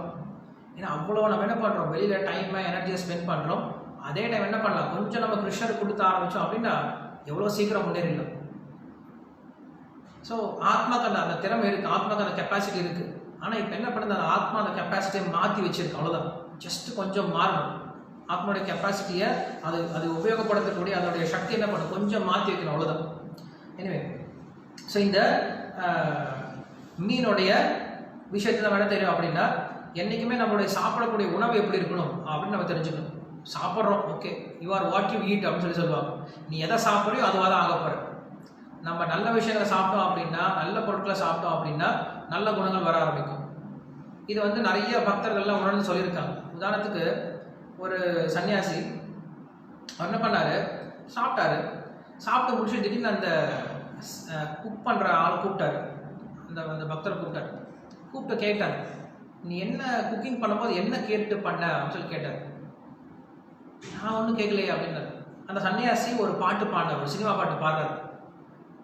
ஏன்னா அவ்வளோ நம்ம என்ன பண்ணுறோம், வெளியில் டைமை எனர்ஜியை ஸ்பெண்ட் பண்ணுறோம். அதே டைம் என்ன பண்ணலாம், கொஞ்சம் நம்ம கிருஷ்ணருக்கு கொடுத்த ஆரம்பித்தோம் அப்படின்னா எவ்வளோ சீக்கிரம் முன்னேறிடலாம். ஸோ ஆத்மாக்கு அந்த திறமை இருக்குது, ஆத்மாக்கு அந்த கெப்பாசிட்டி இருக்குது. ஆனால் இப்போ என்ன பண்ணுறது, அந்த ஆத்மா அந்த கெப்பாசிட்டியை மாற்றி வச்சிருக்கு, அவ்வளோதான். ஜஸ்ட் கொஞ்சம் மாறணும். ஆத்மாவுடைய கெப்பாசிட்டியை அது உபயோகப்படுத்தக்கூடிய அதோடைய சக்தி என்ன பண்ணும், கொஞ்சம் மாற்றி வைக்கணும், அவ்வளோதான். எனிவே, ஸோ இந்த மீனுடைய விஷயத்தில் நம்ம என்ன தெரியும் அப்படின்னா, என்றைக்குமே நம்மளுடைய சாப்பிடக்கூடிய உணவு எப்படி இருக்கணும் அப்படின்னு நம்ம தெரிஞ்சுக்கணும். சாப்பிட்றோம், okay, you are what you eat அப்படின்னு சொல்லுவாங்க. நீ எதை சாப்பிட்றியோ அதுவாக தான் ஆக போகிற. நம்ம நல்ல விஷயங்களை சாப்பிட்டோம் அப்படின்னா, நல்ல பொருட்களை சாப்பிட்டோம் அப்படின்னா நல்ல குணங்கள் வர ஆரம்பிக்கும். இது வந்து நிறைய பக்தர்கள்லாம் உணர்ந்து சொல்லியிருக்காங்க. உதாரணத்துக்கு ஒரு சன்னியாசி அவர் என்ன பண்ணார், சாப்பிட்டு முடிச்சுட்டு திடீர்னு அந்த குக் பண்ணுற ஆள் கூப்பிட்டாரு, அந்த பக்தரை கூப்பிட்டு கேட்டார், நீ என்ன குக்கிங் பண்ணும்போது என்ன கேட்டு பண்ண அப்படின்னு சொல்லி கேட்டார். நான் ஒன்றும் கேட்கலையே அப்படின்னாரு. அந்த சன்னியாசி ஒரு பாட்டு பாடினார், ஒரு சினிமா பாட்டு பாடுறாரு.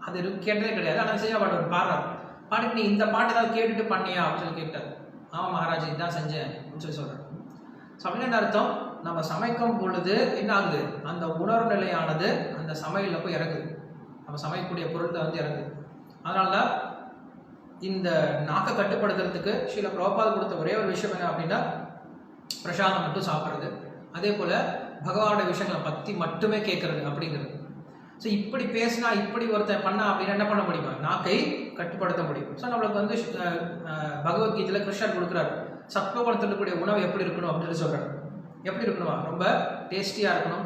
அது கேட்டதே கிடையாது, ஆனால் சினிமா பாட்டு ஒரு பாடுறாரு. பாட்டுக்கு நீ இந்த பாட்டு ஏதாவது கேட்டுட்டு பண்ணியா அப்படின்னு சொல்லி கேட்டார். ஆமாம் மகாராஜ், இதுதான் செஞ்சேன் அப்படின்னு சொல்லி சொல்கிறேன். ஸோ அப்படின்னு அர்த்தம், நம்ம சமைக்கும் பொழுது என்ன ஆகுது, அந்த உணர்வு நிலையானது அந்த சமையலில் போய் இறங்குது, நம்ம சமைக்கக்கூடிய பொருள்களை வந்து இறங்குது. அதனால தான் இந்த நாக்கை கட்டுப்படுத்துறதுக்கு ஸ்ரீல பிரபாபாத் கொடுத்த ஒரே ஒரு விஷயம் என்ன அப்படின்னா, பிரசாதம் மட்டும் சாப்பிட்றது, அதே போல் பகவானுடைய விஷயங்களை பற்றி மட்டுமே கேட்கறது அப்படிங்கிறது. ஸோ இப்படி பேசினா, இப்படி ஒருத்தன் பண்ணா அப்படின்னா என்ன பண்ண முடியுமா, நாக்கை கட்டுப்படுத்த முடியும். ஸோ நம்மளுக்கு வந்து பகவத்கீதையில் கிருஷ்ணர் கொடுக்குறாரு, சத்துவப்படுத்தக்கூடிய உணவு எப்படி இருக்கணும் அப்படின்னு சொல்கிறார். எப்படி இருக்கணுமா, ரொம்ப டேஸ்டியாக இருக்கணும்,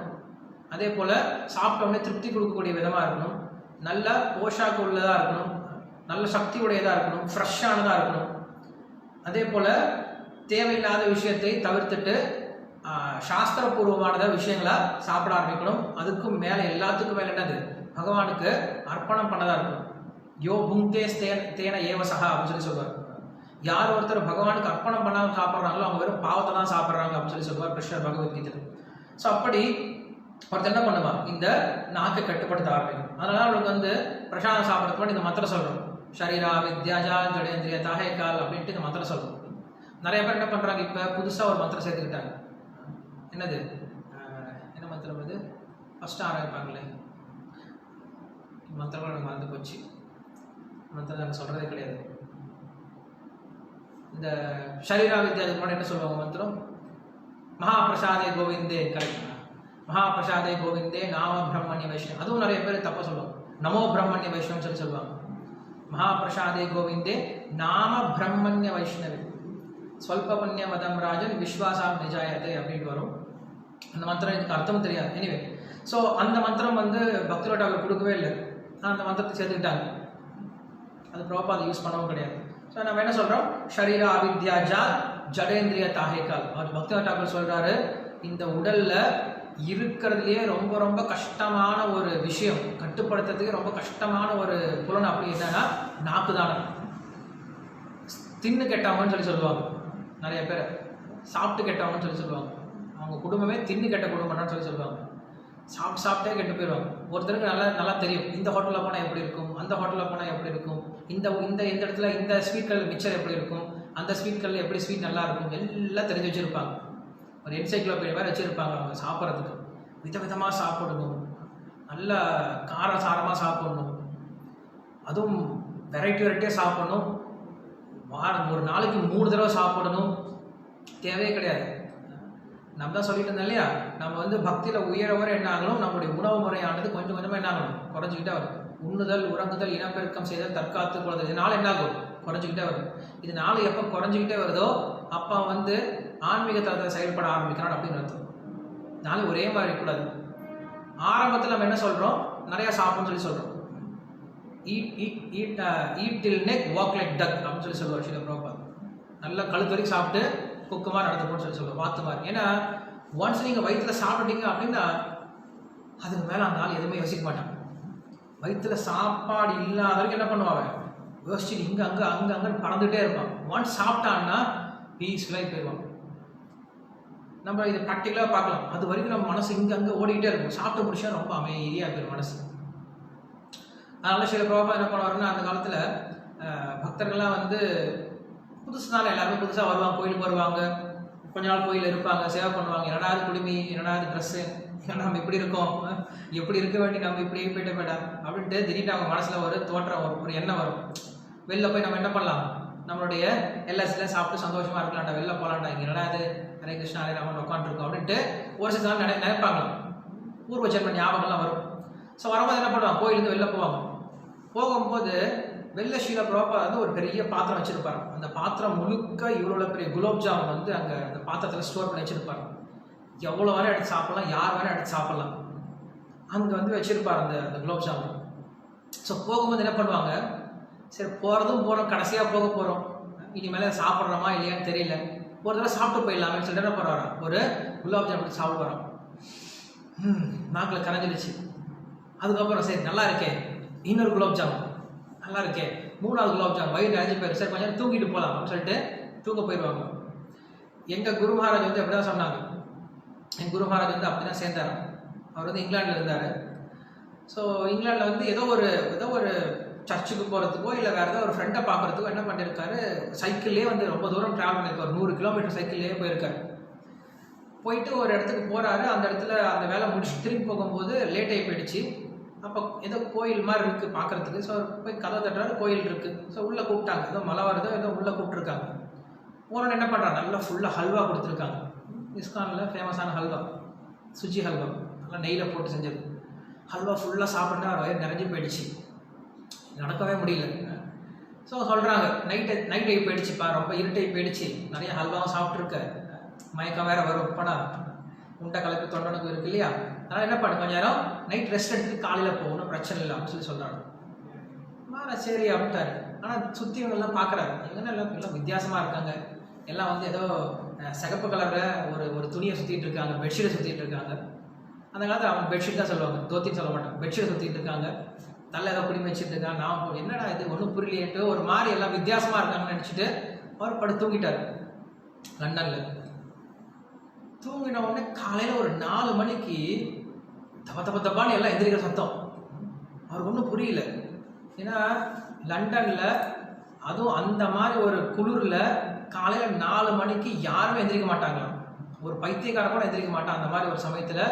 அதே போல் சாப்பிட்டோடனே திருப்தி கொடுக்கக்கூடிய விதமாக இருக்கணும், நல்ல போஷாக்கு உள்ளதாக இருக்கணும், நல்ல சக்தி உடையதாக இருக்கணும், ஃப்ரெஷ்ஷானதாக இருக்கணும், அதே போல் தேவையில்லாத விஷயத்தை தவிர்த்துட்டு சாஸ்திரபூர்வமானத விஷயங்களா சாப்பிட ஆரம்பிக்கணும். அதுக்கும் மேலே எல்லாத்துக்கும் மேலே என்னது, பகவானுக்கு அர்ப்பணம் பண்ணதாக இருக்கணும். யோ புங்கே தேன ஏவசகா அப்படின்னு சொல்லி சொல்லுவார். யார் ஒருத்தர் பகவானுக்கு அர்ப்பணம் பண்ணாமல் சாப்பிட்றாங்களோ அவங்க வெறும் பாவத்தை தான் சாப்பிட்றாங்க அப்படின்னு சொல்லி சொல்லுவார் கிருஷ்ணர் பகவத்கீதை. ஸோ அப்படி ஒருத்தர் என்ன பண்ணுவான், இந்த நாக்கை கட்டுப்படுத்த ஆரம்பிக்கும். அதனால அவங்களுக்கு வந்து பிரசாதம் சாப்பிட்றதுக்கு முன்னாடி இந்த மந்திரம் சொல்கிறோம், ஷரீரா வித்யாஜா ஜடேந்திரிய தாஹேகால் அப்படின்ட்டு இந்த மந்திரம் சொல்கிறோம். நிறைய பேர் என்ன பண்ணுறாங்க, இப்போ புதுசாக ஒரு மந்திரம் சேர்த்துக்கிட்டாங்க. என்னது, என்ன மந்திரம் இது, ஃபஸ்ட்டு ஆரம்பிப்பாங்களே மந்திரம் எனக்கு மறந்து போச்சு, மந்திரம் எனக்கு சொல்கிறதே கிடையாது. இந்த ஷரீரா வித்யாஜுக்கு முன்னாடி என்ன சொல்லுவாங்க மந்திரம், மகாபிரசாதே கோவிந்தே, கரெக்ட், மகாபிரசாதே கோவிந்தே நாம பிரம்மண்ய வைஷ்ணவ். அதுவும் நிறைய பேர் தப்ப சொல்லுவாங்க, நமோ பிரம்மண்ய வைஷ்ணவம் சொல்லி சொல்லுவாங்க. மகாபிரசாதே கோவிந்தே நாம பிரம்மண்ய வைஷ்ணவி ஸ்வல்ப புண்ணிய மதம் ராஜன் விஸ்வாசாம் நிஜாயத்தை அப்படின்ட்டு வரும். அந்த மந்திரம் எனக்கு அர்த்தமும் தெரியாது. எனிவே, ஸோ அந்த மந்திரம் வந்து பக்தரோட அவர் கொடுக்கவே இல்லை, அந்த மந்திரத்தை சேர்த்துக்கிட்டாங்க. அது பிரபாபாத் யூஸ் பண்ணவும் கிடையாது. ஸோ நம்ம என்ன சொல்கிறோம், ஷரீரா அவித்யாஜா ஜடேந்திரிய தாஹேகால். அவர் பக்தர் டாக்டர் சொல்கிறாரு, இந்த உடலில் இருக்கிறதுலையே ரொம்ப ரொம்ப கஷ்டமான ஒரு விஷயம், கட்டுப்படுத்துறதுக்கு ரொம்ப கஷ்டமான ஒரு புலன் அப்படி என்னன்னா நாக்கு தானே. தின்னு கெட்டவங்கன்னு சொல்லி சொல்லுவாங்க நிறைய பேர், சாப்பிட்டு கெட்டவங்கன்னு சொல்லி சொல்லுவாங்க. அவங்க குடும்பமே தின்னு கெட்ட குடும்பம்னு சொல்லி சொல்லுவாங்க. சாப்பிட்டே கெட்டு போயிடுவாங்க. ஒருத்தருக்கு நல்லா தெரியும், இந்த ஹோட்டலில் போனால் எப்படி இருக்கும், அந்த ஹோட்டலில் போனால் எப்படி இருக்கும், இந்த இடத்துல இந்த ஸ்வீட் கல் மிக்சர் எப்படி இருக்கும், அந்த ஸ்வீட் கல் எப்படி ஸ்வீட் நல்லா இருக்கும், எல்லாம் தெரிஞ்சு வச்சுருப்பாங்க. ஒரு என்சைக்ளோபீடியா மாதிரி வச்சுருப்பாங்க. அவங்க சாப்பிட்றதுக்கு விதவிதமாக சாப்பிடணும், நல்லா காரசாரமாக சாப்பிடணும், அதுவும் வெரைட்டியாக சாப்பிடணும், ஒரு நாளைக்கு 3 தடவை சாப்பிடணும், தேவையே கிடையாது. நம்ம தான் சொல்லிட்டு இருந்தோம் இல்லையா, நம்ம வந்து பக்தியில் உயர என்ன ஆகணும், நம்மளுடைய உணவு முறையானது கொஞ்சம் கொஞ்சமாக என்ன ஆகணும், குறைஞ்சிக்கிட்டே வரும். உண்ணுதல், உறங்குதல், இனப்பெருக்கம் செய்தல், தற்காத்து கொள்ளுதல், இதனால என்ன ஆகும், குறைஞ்சிக்கிட்டே வரும். இதனால எப்போ குறைஞ்சிக்கிட்டே வருதோ அப்போ வந்து ஆன்மீக தளத்தில் செயல்பட ஆரம்பிக்கிறான் அப்படின்னு அர்த்தம். நாளை ஒரே மாதிரி இருக்கக்கூடாது. ஆரம்பத்தில் நம்ம என்ன சொல்கிறோம், நிறையா சாப்பிட்ணும்னு சொல்லி சொல்கிறோம். ஈட் டில் நெக் வாக் லைக் டக் அப்படின்னு சொல்லுவார் ஸ்ரீல பிரபுபாத். நல்லா கழுத்து வரைக்கும் சாப்பிட்டு குக்குமார் நடந்துப்போன்னு சொல்லுவார், வாத்து மாதிரி. ஏன்னா ஒன்ஸ் நீங்கள் வயிற்றுல சாப்பிட்டீங்க அப்படின்னா அதுக்கு மேலே அந்த ஆள் எதுவுமே யோசிக்க மாட்டான். வயிற்றுல சாப்பாடு இல்லாத வரைக்கும் என்ன பண்ணுவாங்க, யோசிச்சுட்டு இங்கே அங்கன்னு பறந்துகிட்டே இருப்பான். ஒன்ஸ் சாப்பிட்டான்னா பீஸ்ஃபுல்லாகி போயிடுவான். நம்ம இதை ப்ராக்டிக்கலாக பார்க்கலாம். அது வரைக்கும் நம்ம மனசு இங்கே ஓடிக்கிட்டே இருக்கும். சாப்பிட்டு முடிச்சா ரொம்ப அமைதியாக போயிடும் மனசு. அதனால சில பிரபாபா என்ன பண்ணுவாருன்னா, அந்த காலத்தில் பக்தர்கள்லாம் வந்து புதுசுனால எல்லாருமே புதுசாக வருவாங்க, கோயிலுக்கு வருவாங்க, கொஞ்ச நாள் கோயிலில் இருப்பாங்க, சேவை பண்ணுவாங்க. என்னடாது குடுமி, என்னடாது ட்ரெஸ்ஸு, நம்ம இப்படி இருக்கோம், எப்படி இருக்க வேண்டி நம்ம இப்படியே போயிட்டா அப்படின்ட்டு திடீர்னு அவங்க மனசில் ஒரு தோற்றம் வரும், ஒரு எண்ணம் வரும். வெளில போய் நம்ம என்ன பண்ணலாம், நம்மளுடைய எல்எஸ்லாம் சாப்பிட்டு சந்தோஷமாக இருக்கலாம்டா, வெளில போகலாம்டா, இங்கே என்னடாது ஹரே கிருஷ்ணா ஹரே ராமன் உட்காந்துருக்கோம் அப்படின்ட்டு ஒரு சில நாள் நினைப்பாங்களாம். பூர்வ ஜென்ம ஞாபகம்லாம் வரும். ஸோ வரும்போது என்ன பண்ணுவாங்க, கோயிலேருந்து வெளில போவாங்க. போகும்போது வெள்ளை ஸ்ரீல பிரபாபா வந்து ஒரு பெரிய பாத்திரம் வச்சிருப்பாரு. அந்த பாத்திரம் முழுக்க இவ்வளோ பெரிய குலோப் ஜாமுன் வந்து அங்கே அந்த பாத்திரத்தில் ஸ்டோர் பண்ணி வச்சிருப்பாரு. எவ்வளோ வேணால் எடுத்து சாப்பிட்லாம், யார் வேணால் எடுத்து சாப்பிட்லாம், அங்கே வந்து வச்சிருப்பார் அந்த குலோப் ஜாமுன். ஸோ போகும்போது என்ன பண்ணுவாங்க, சரி போகிறோம் கடைசியாக போக போகிறோம், இனிமேல் சாப்பிட்றோமா இல்லையான்னு தெரியல, ஒரு தடவை சாப்பிட்டு போயிடலாமே சொல்லிட்டு என்ன பண்ணுவாரா, ஒரு குலாப் ஜாமுன் சாப்பிட்டு வரோம். நாக்கில் கரைஞ்சிடுச்சு. அதுக்கப்புறம் சரி நல்லா இருக்கே, இன்னொரு குலாப் ஜாமுன் நல்லா இருக்கே, மூணாவது குலாப் ஜாமுன், வயிறு நிறைஞ்சு போயிடும், சரி கொஞ்சம் தூங்கிட்டு போகலாம் அப்படின்னு சொல்லிட்டு தூங்க போயிடுவாங்க. எங்கள் குரு மகாராஜ் வந்து அப்படி தான் சொன்னாங்க. எங்கள் குரு மகாராஜ் வந்து அப்படி தான் சேர்ந்தார். அவர் வந்து இங்கிலாண்டில் இருந்தார். ஸோ இங்கிலாண்டில் வந்து ஏதோ ஒரு சர்ச்சுக்கு போகிறதுக்கோ இல்லை வேறு ஏதோ ஒரு ஃப்ரெண்டை பார்க்குறதுக்கோ என்ன பண்ணியிருக்காரு, சைக்கிள்லேயே வந்து ரொம்ப தூரம் ட்ராவல் பண்ணியிருக்காரு. 100 கிலோமீட்டர் சைக்கிள்லேயே போயிருக்காரு. போயிட்டு ஒரு இடத்துக்கு போகிறாரு. அந்த இடத்துல அந்த வேலை முடிச்சு திரும்பி போகும்போது லேட் ஆகி போயிடுச்சு. அப்போ ஏதோ கோயில் மாதிரி இருக்குது பார்க்குறதுக்கு. ஸோ போய் கதை தட்டுறாரு, கோயில் இருக்குது. ஸோ உள்ளே கூப்பிட்டாங்க, ஏதோ மழை வருதோ ஏதோ உள்ளே கூப்பிட்ருக்காங்க. போனோன்னு என்ன பண்ணுறாங்க, நல்லா ஃபுல்லாக ஹல்வா கொடுத்துருக்காங்க. இஸ்கானில் ஃபேமஸான ஹல்வா, சுஜி ஹல்வா, நல்லா நெய்யில் போட்டு செஞ்சது ஹல்வா. ஃபுல்லாக சாப்பிட்னா அவர் வயிறு நிறைஞ்சு போயிடுச்சு, நடக்கவே முடியல. ஸோ சொல்கிறாங்க, நைட் ஆகி போயிடுச்சுப்பா, ரொம்ப இருட்டாகி போயிடுச்சு, நிறைய ஹல்வாவும் சாப்பிட்ருக்க, மயக்கம் வேறு வரும், படம் உண்டை கலப்பு தொண்டனுக்கு இருக்கு இல்லையா, அதனால் என்ன பண்ண கொஞ்ச நேரம் நைட் ரெஸ்ட் எடுத்துட்டு காலையில் போகணும், பிரச்சனை இல்லை அப்படின்னு சொல்கிறாங்க. சரி அப்படின்ட்டாரு. ஆனால் சுற்றி இவங்கெல்லாம் பார்க்குறாரு, எங்கன்னா எல்லாம் வித்தியாசமாக இருக்காங்க. எல்லாம் வந்து ஏதோ சிகப்பு கலரில் ஒரு துணியை சுற்றிட்டு இருக்காங்க, பெட்ஷீட்டை சுற்றிட்டு இருக்காங்க. அந்த காலத்தில் அவங்க பெட்ஷீட் தான் சொல்லுவாங்க, தோத்தின்னு சொல்ல மாட்டாங்க. பெட்ஷீட்டை சுற்றிட்டு இருக்காங்க, தள்ள ஏதோ குடிமை வச்சுட்டு இருக்காங்க. நான் என்னடா இது ஒன்றும் புரியலையேட்டு ஒரு மாதிரி எல்லாம் வித்தியாசமாக இருக்காங்கன்னு நினச்சிட்டு அவர் படுத்து தூங்கிட்டார். லண்டனில் தூங்கின உடனே காலையில் ஒரு 4 மணிக்கு தப்பான்னு எல்லாம் எந்திரிக்கிற சத்தம். அவருக்கு ஒன்றும் புரியல. ஏன்னா லண்டனில் அதுவும் அந்த மாதிரி ஒரு குளிரில் காலையில் 4 மணிக்கு யாருமே எந்திரிக்க மாட்டாங்களாம். ஒரு பைத்தியக்காரன் கூட எந்திரிக்க மாட்டான். அந்த மாதிரி ஒரு சமயத்தில்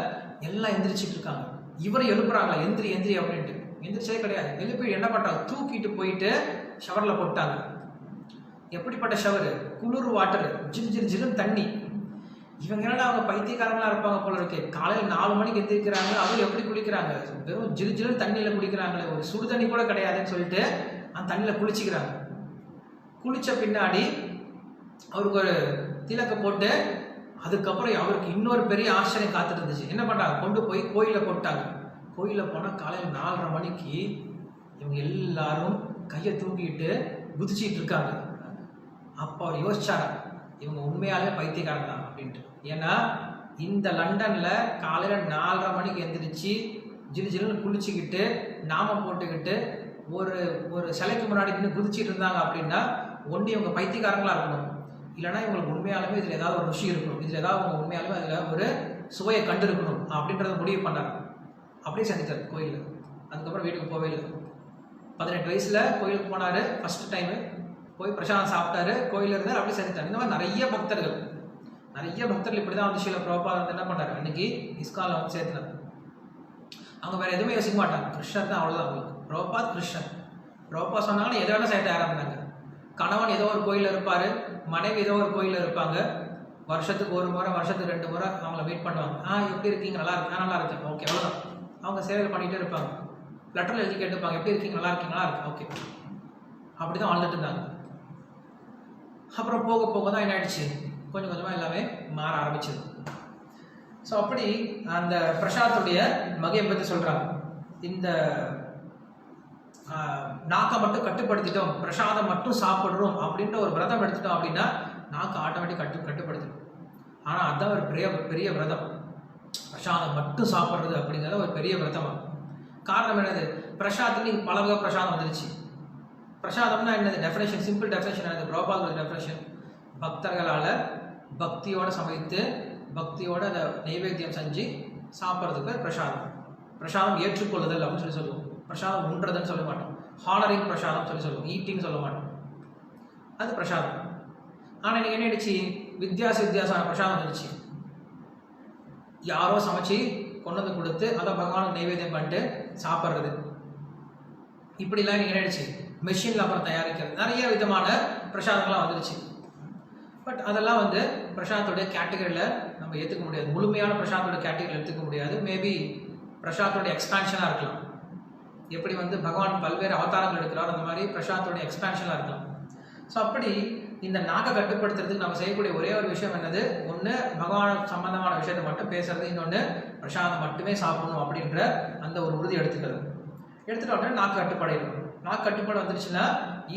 எல்லாம் எந்திரிச்சிட்டு இருக்காங்க. இவரை எழுப்புறாங்களா, எந்திரி அப்படின்ட்டு. எந்திரிச்சதே கிடையாது. எழுப்பி என்ன பண்ணுறாங்க, தூக்கிட்டு போயிட்டு ஷவரில் போட்டாங்க. எப்படிப்பட்ட ஷவரு, குளிர் வாட்டரு, ஜில்லுன்னு தண்ணி. இவங்க என்னடா அவங்க பைத்தியக்காரங்களா இருப்பாங்க போல இருக்கு. காலையில் 4 மணிக்கு எந்திரிக்கிறாங்க, அதுவும் எப்படி குளிக்கிறாங்க, வெறும் ஜில்லுன்னு தண்ணியில் குளிக்கிறாங்களே, ஒரு சுடு தண்ணி கூட கிடையாதுன்னு சொல்லிட்டு அந்த தண்ணியில் குளிச்சுக்கிறாங்க. குளித்த பின்னாடி அவருக்கு ஒரு திலக்க போட்டு, அதுக்கப்புறம் அவருக்கு இன்னொரு பெரிய ஆச்சரியம் காத்துட்டு இருந்துச்சு. என்ன பண்ணுறாங்க, கொண்டு போய் கோயிலில் போட்டாங்க. கோயிலில் போனால் காலையில் 4:30 மணிக்கு இவங்க எல்லாரும் கையை தூக்கிட்டு குதிச்சிட்டு இருக்காங்க. அப்போ அவர் யோசிச்சாரா, இவங்க உண்மையாலே பைத்தியக்காரங்க தான் அப்படின்ட்டு. ஏன்னா இந்த லண்டனில் காலையில் 4:30 மணிக்கு எந்திரிச்சு ஜில்லுன்னு குளிச்சுக்கிட்டு நாமம் போட்டுக்கிட்டு ஒரு சிலைக்கு முன்னாடி நின்று குதிச்சிட்டு இருந்தாங்க அப்படின்னா ஒன்று இவங்க பைத்தியக்காரங்களா இருக்கணும், இல்லைனா இவங்களுக்கு உண்மையாலுமே இதில் ஏதாவது ஒரு ருசி இருக்கணும், இதில் ஏதாவது அவங்க உண்மையாலுமே அதில் ஒரு சுவையை கண்டு இருக்கணும் அப்படின்றத முடிவு பண்ணார். அப்படியே செஞ்சிட்டார் கோயிலில். அதுக்கப்புறம் வீட்டுக்கு போவே இல்லை. 18 வயசில் கோயிலுக்கு போனார். ஃபஸ்ட்டு டைமு போய் பிரசாதம் சாப்பிட்டாரு, கோயிலில் இருந்தார், அப்படியே செஞ்சிட்டார். இந்த மாதிரி நிறைய பக்தர்கள் இப்படி தான் வந்து ஸ்ரீல பிரபுபாத் வந்து என்ன பண்ணார், அன்றைக்கி இஸ்கானில் வந்து சேர்த்துனார். அவங்க வேறு எதுவுமே யோசிக்க மாட்டாங்க, கிருஷ்ணர் தான், அவ்வளோதான் அவங்களுக்கு. பிரபுபாத் கிருஷ்ணர். பிரபுபாத் சொன்னாங்கன்னா எதை வேணால் சேர்த்து ஆரம்பித்தாங்க. கணவன் ஏதோ ஒரு கோயிலில் இருப்பார், மனைவி ஏதோ ஒரு கோயிலில் இருப்பாங்க. வருஷத்துக்கு 1 முறை, வருஷத்துக்கு 2 முறை அவங்கள மீட் பண்ணுவாங்க. எப்படி இருக்கீங்க, நல்லா இருக்கு, நல்லா இருக்கேன், ஓகே, அவ்வளோதான். அவங்க சேவைகள் பண்ணிகிட்டே இருப்பாங்க. லெட்டரில் எழுதி கேட்டுப்பாங்க, எப்படி இருக்கீங்க, நல்லா இருக்கீங்களா, இருக்கு, ஓகே. அப்படி தான் வாழ்ந்துட்டு இருந்தாங்க. அப்புறம் போக தான் என்ன ஆயிடுச்சு, கொஞ்சம் கொஞ்சமாக எல்லாமே மாற ஆரம்பிச்சது. ஸோ அப்படி அந்த பிரசாத்துடைய மகியை பற்றி சொல்கிறாங்க. இந்த நாக்கை மட்டும் கட்டுப்படுத்திட்டோம், பிரசாதம் மட்டும் சாப்பிட்றோம் அப்படின்ற ஒரு விரதம் எடுத்துட்டோம் அப்படின்னா நாக்கு ஆட்டோமேட்டிக் கட்டுப்படுத்திடும். ஆனால் அதுதான் ஒரு பெரிய விரதம். பிரசாதம் மட்டும் சாப்பிட்றது அப்படிங்கிறது ஒரு பெரிய விரதம். காரணம் என்னது? பிரசாதத்துக்கு பல வகை பிரசாதம் வந்துருச்சு. பிரசாதம்னா என்னது? டெஃபினேஷன், சிம்பிள் டெஃபினேஷன் என்னது? பிரபாகரோட டெஃபினேஷன், பக்தர்களால் பக்தியோடு சமைத்து பக்தியோட அதை நைவேத்தியம் செஞ்சு சாப்பிட்றதுக்கு பிரசாதம். பிரசாதம் ஏற்றுக்கொள்ளுதல் அப்படின்னு சொல்லுவோம். பிரசாதம் உண்றதுன்னு சொல்ல மாட்டோம். ஹானரிங் பிரசாதம் சொல்லுவோம், ஈட்டிங் சொல்ல மாட்டோம். அது பிரசாதம். ஆனால் இன்னைக்கு என்ன ஆயிடுச்சு? வித்தியாசமான பிரசாதம் வந்துடுச்சு. யாரோ சமைச்சு கொண்டு வந்து கொடுத்து அதை பகவானுக்கு நைவேத்தியம் பண்ணிட்டு சாப்பிட்றது. இப்படிலாம் இன்னைக்கு என்ன ஆயிடுச்சு? மெஷினில் அப்புறம் தயாரிக்கிறது. நிறைய விதமான பிரசாதங்கள்லாம் வந்துடுச்சு. பட் அதெல்லாம் வந்து பிரசாதத்துடைய கேட்டகரியில் நம்ம ஏற்றுக்க முடியாது. முழுமையான பிரசாதத்தோட கேட்டகரியில் எடுத்துக்க முடியாது. மேபி பிரசாதத்தோடைய எக்ஸ்பான்ஷனாக இருக்கலாம். எப்படி வந்து பகவான் பல்வேறு அவதாரங்கள் எடுக்கிறார், அந்த மாதிரி பிரசாதத்தோடைய எக்ஸ்பான்ஷனாக இருக்கலாம். ஸோ அப்படி இந்த நாக்கை கட்டுப்படுத்துறதுக்கு நம்ம செய்யக்கூடிய ஒரே ஒரு விஷயம் என்னது? ஒன்று பகவான் சம்பந்தமான விஷயத்தை மட்டும் பேசுறது, இன்னொன்று பிரசாதம் மட்டுமே சாப்பிடணும் அப்படின்ற அந்த ஒரு உறுதி எடுத்துக்கிறது. எடுத்துகிட்ட உடனே நாக்கு கட்டுப்பாடு. நாக்கு கட்டுப்பாடு வந்துருச்சுன்னா